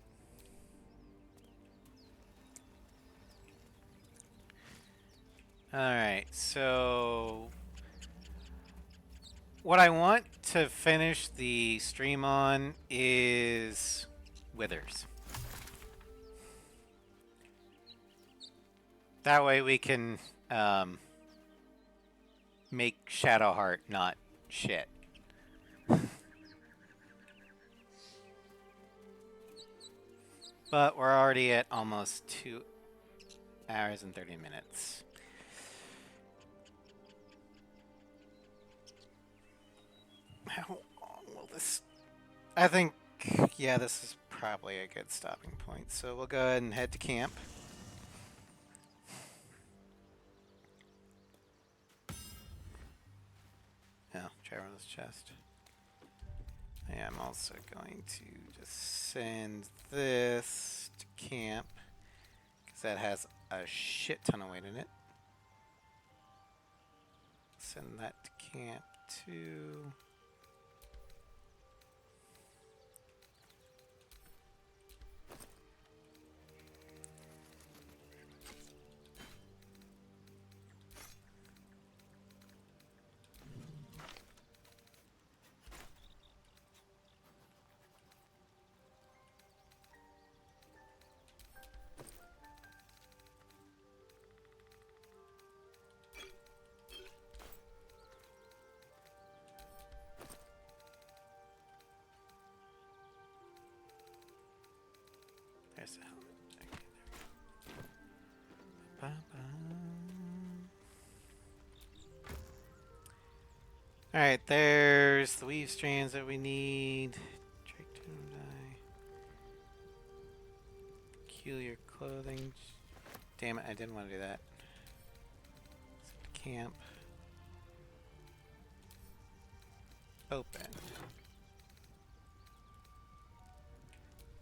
Alright, so what I want to finish the stream on is Withers. That way we can make Shadowheart not shit. But we're already at almost 2 hours and 30 minutes. How long will this... I think, yeah, this is probably a good stopping point. So we'll go ahead and head to camp. Oh, Traveler's chest. Yeah, I'm also going to just send this to camp, because that has a shit ton of weight in it. Send that to camp too. There's the helmet. Okay, there we go. Alright, there's the weave strands that we need. Drake tone dye. Peculiar clothing. Damn it, I didn't want to do that. Set to camp. Open.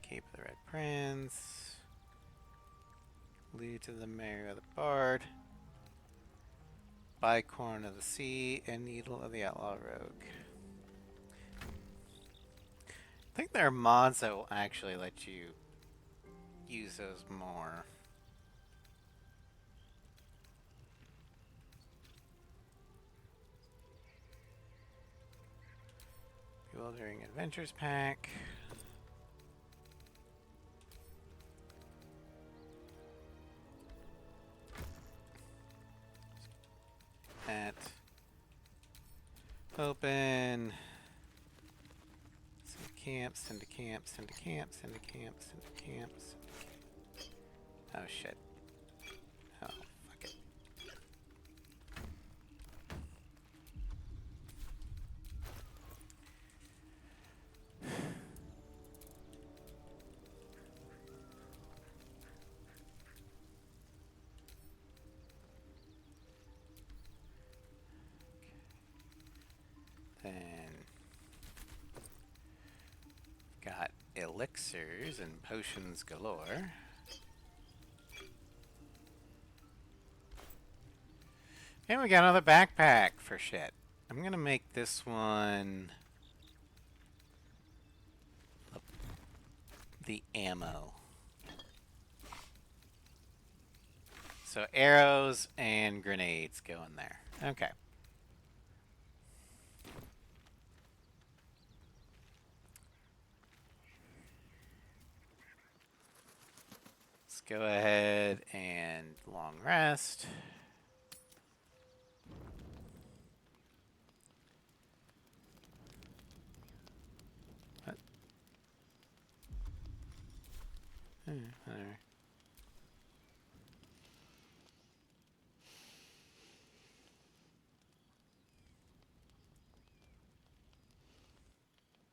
Cape of the Red Prince. Lute of the Mary of the Bard. Bicorn of the Sea, and Needle of the Outlaw Rogue. I think there are mods that will actually let you use those more. Bewildering Adventures Pack. At open. Send to camp, send to camp, send to camp, send to camp, send to camp. Oh shit. Oh, fuck it. Then got elixirs and potions galore. And we got another backpack for shit. I'm gonna make this one the ammo. So arrows and grenades go in there. Okay. Let's go ahead and long rest. What? Whatever.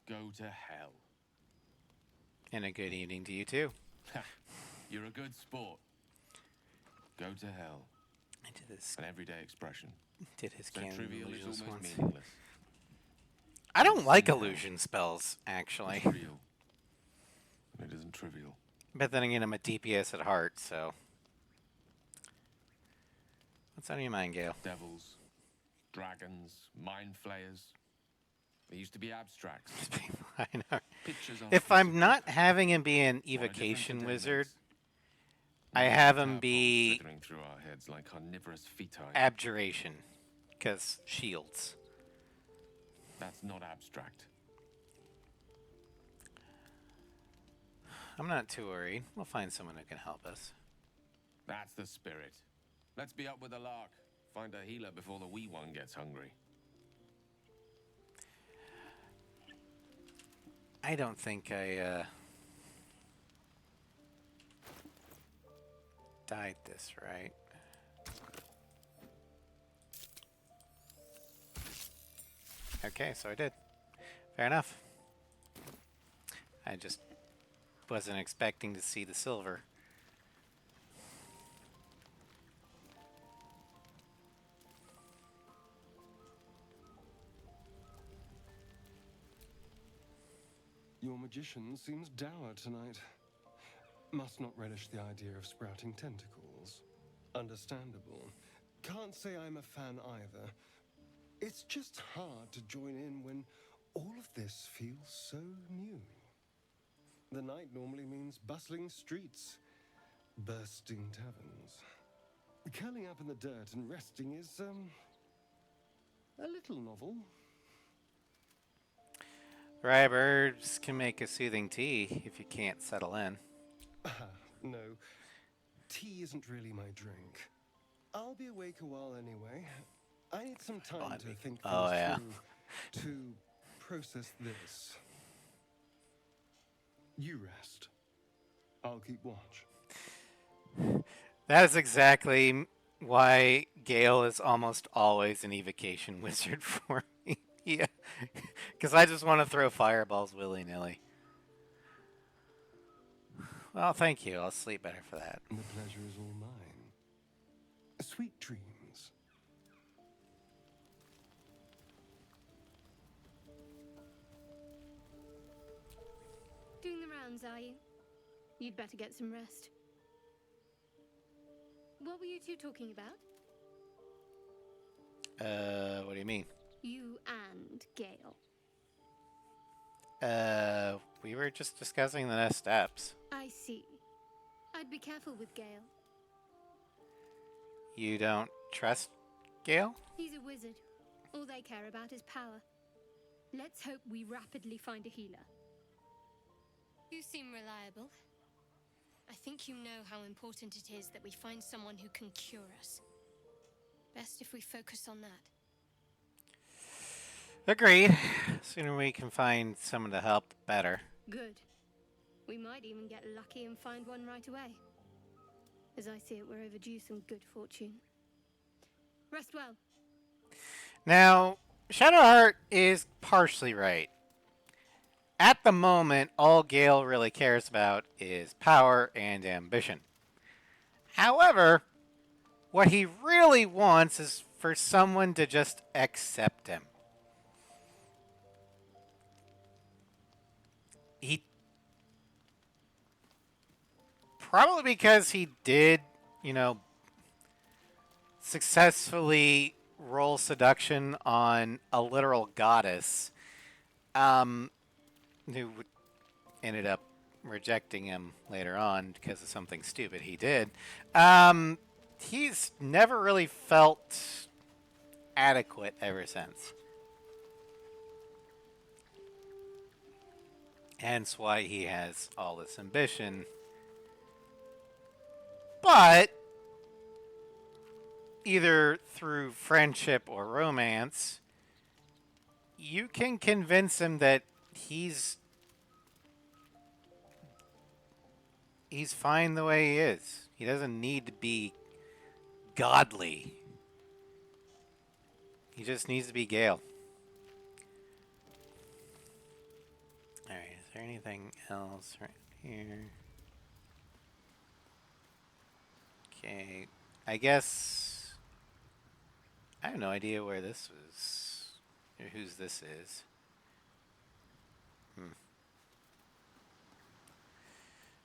Go to hell. And a good evening to you too. You're a good sport. Go to hell. I did this. An everyday expression. Did his So canon trivial it's illusions almost once. meaningless. I don't like illusion spells, actually. It's real. And it isn't trivial. But then again, I'm a DPS at heart, so. What's on your mind, Gale? Devils, dragons, mind flayers. They used to be abstracts. I know. Pictures on If I'm physical not paper. having him be an What a difference a evocation day wizard, makes. I have him Tadpoles be slithering through our heads like carnivorous feti. abjuration, because shields. That's not abstract. I'm not too worried. We'll find someone who can help us. That's the spirit. Let's be up with the lark. Find a healer before the wee one gets hungry. I don't think I dyed this right. Okay, so I did. Fair enough. I just wasn't expecting to see the silver. Your magician seems dour tonight. Must not relish the idea of sprouting tentacles. Understandable. Can't say I'm a fan either. It's just hard to join in when all of this feels so new. The night normally means bustling streets, bursting taverns. Curling up in the dirt and resting is, a little novel. Rye birds can make a soothing tea if you can't settle in. No. Tea isn't really my drink. I'll be awake a while anyway. I need some time to think things through, to process this. You rest. I'll keep watch. That is exactly why Gale is almost always an evocation wizard for me. Yeah, because I just want to throw fireballs willy-nilly. Well, thank you. I'll sleep better for that. The pleasure is all mine. Sweet dreams. Doing the rounds, are you? You'd better get some rest. What were you two talking about? What do you mean? You and Gale. We were just discussing the next steps. I see. I'd be careful with Gale. You don't trust Gale? He's a wizard. All they care about is power. Let's hope we rapidly find a healer. You seem reliable. I think you know how important it is that we find someone who can cure us. Best if we focus on that. Agreed. Sooner we can find someone to help, the better. Good. We might even get lucky and find one right away. As I see it, we're overdue some good fortune. Rest well. Now, Shadowheart is partially right. At the moment, all Gale really cares about is power and ambition. However, what he really wants is for someone to just accept him. Probably because he did, successfully roll seduction on a literal goddess, who ended up rejecting him later on because of something stupid he did. He's never really felt adequate ever since. Hence why he has all this ambition. But either through friendship or romance, you can convince him that he's fine the way he is. He doesn't need to be godly. He just needs to be Gale. Alright, is there anything else right here? Okay, I guess I have no idea where this was, or whose this is.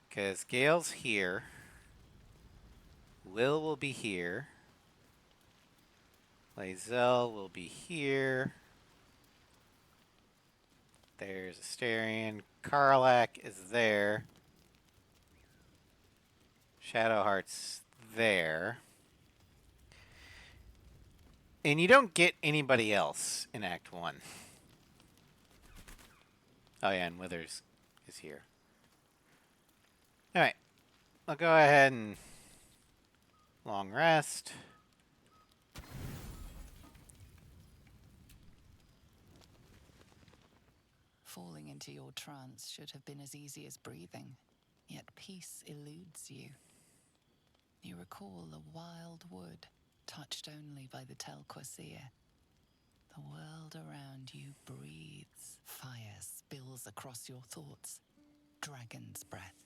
Because Gale's here. Will be here. Lae'zel will be here. There's Asterion. Karlak is there. Shadowheart's there. And you don't get anybody else in Act 1. Oh yeah, and Withers is here. All right, I'll go ahead and long rest. Falling into your trance should have been as easy as breathing, yet peace eludes you. You recall a wild wood, touched only by the Telquasir. The world around you breathes. Fire spills across your thoughts. Dragon's breath.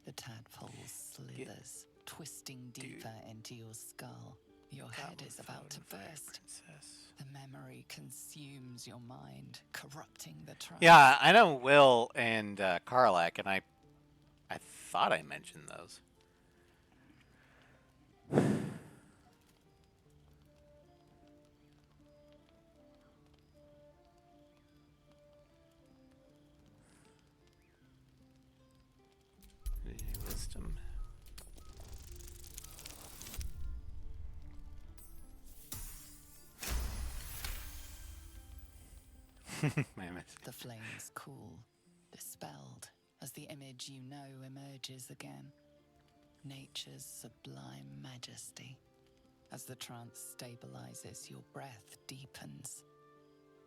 The tadpole slithers, twisting deeper into your skull. Your head is about to burst. The memory consumes your mind, corrupting the trance. Yeah, I know Will and Karlak, and I thought I mentioned those. Wisdom. The flames cool, dispelled, as the image you know emerges again. Nature's sublime majesty. As the trance stabilizes, your breath deepens.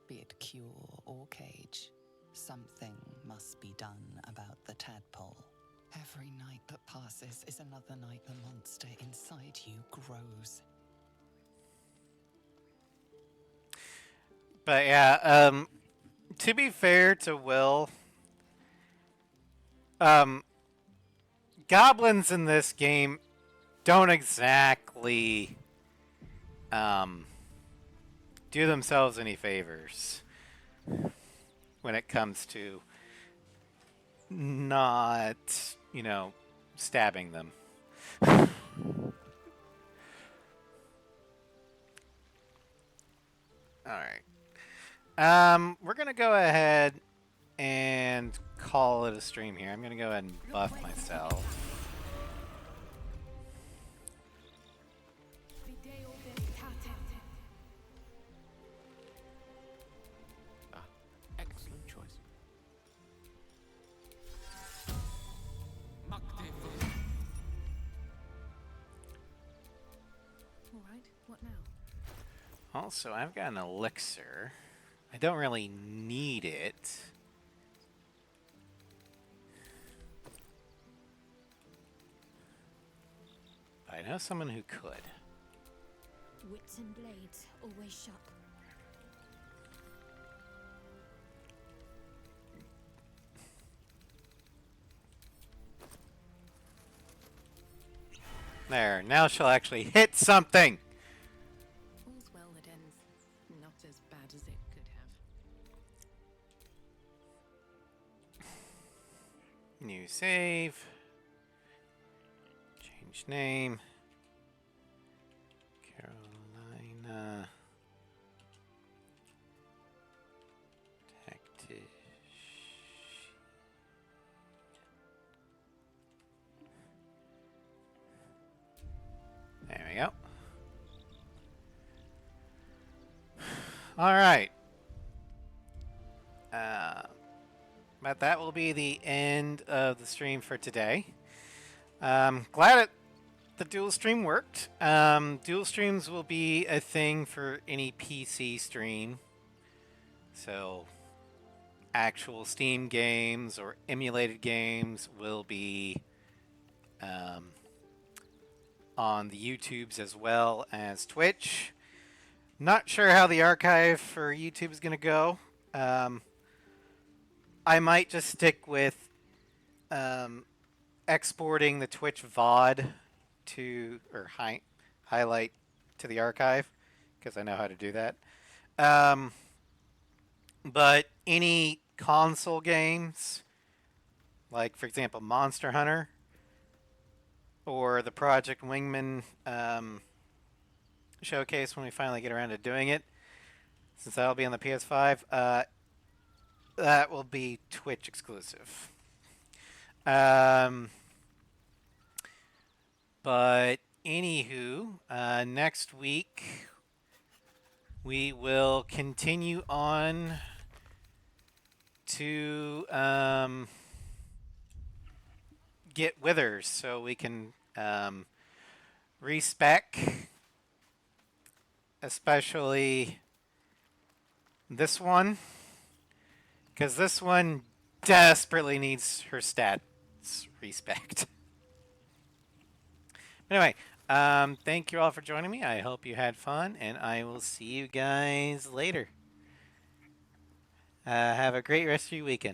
Be it cure or cage, something must be done about the tadpole. Every night that passes is another night the monster inside you grows. But yeah, to be fair to Will, goblins in this game don't exactly do themselves any favors when it comes to not, stabbing them. Alright. We're going to go ahead and call it a stream here. I'm going to go ahead and buff myself. Excellent choice. Alright, what now? Also, I've got an elixir. I don't really need it. But I know someone who could. Wits and blades, always sharp. There, now she'll actually hit something! All's well that ends not as bad as it could have. New save. Change name. Carolina. Tactician. There we go. All right. But that will be the end of the stream for today. Glad the dual stream worked. Dual streams will be a thing for any PC stream. So actual Steam games or emulated games will be on the YouTubes as well as Twitch. Not sure how the archive for YouTube is going to go. I might just stick with exporting the Twitch VOD to, or highlight to the archive, because I know how to do that. But any console games, like for example Monster Hunter, or the Project Wingman showcase when we finally get around to doing it, since that'll be on the PS5, that will be Twitch exclusive. But anywho, next week we will continue on to get withers so we can respec, especially this one, because this one desperately needs her stats respect. Anyway, thank you all for joining me. I hope you had fun, and I will see you guys later. Have a great rest of your weekend.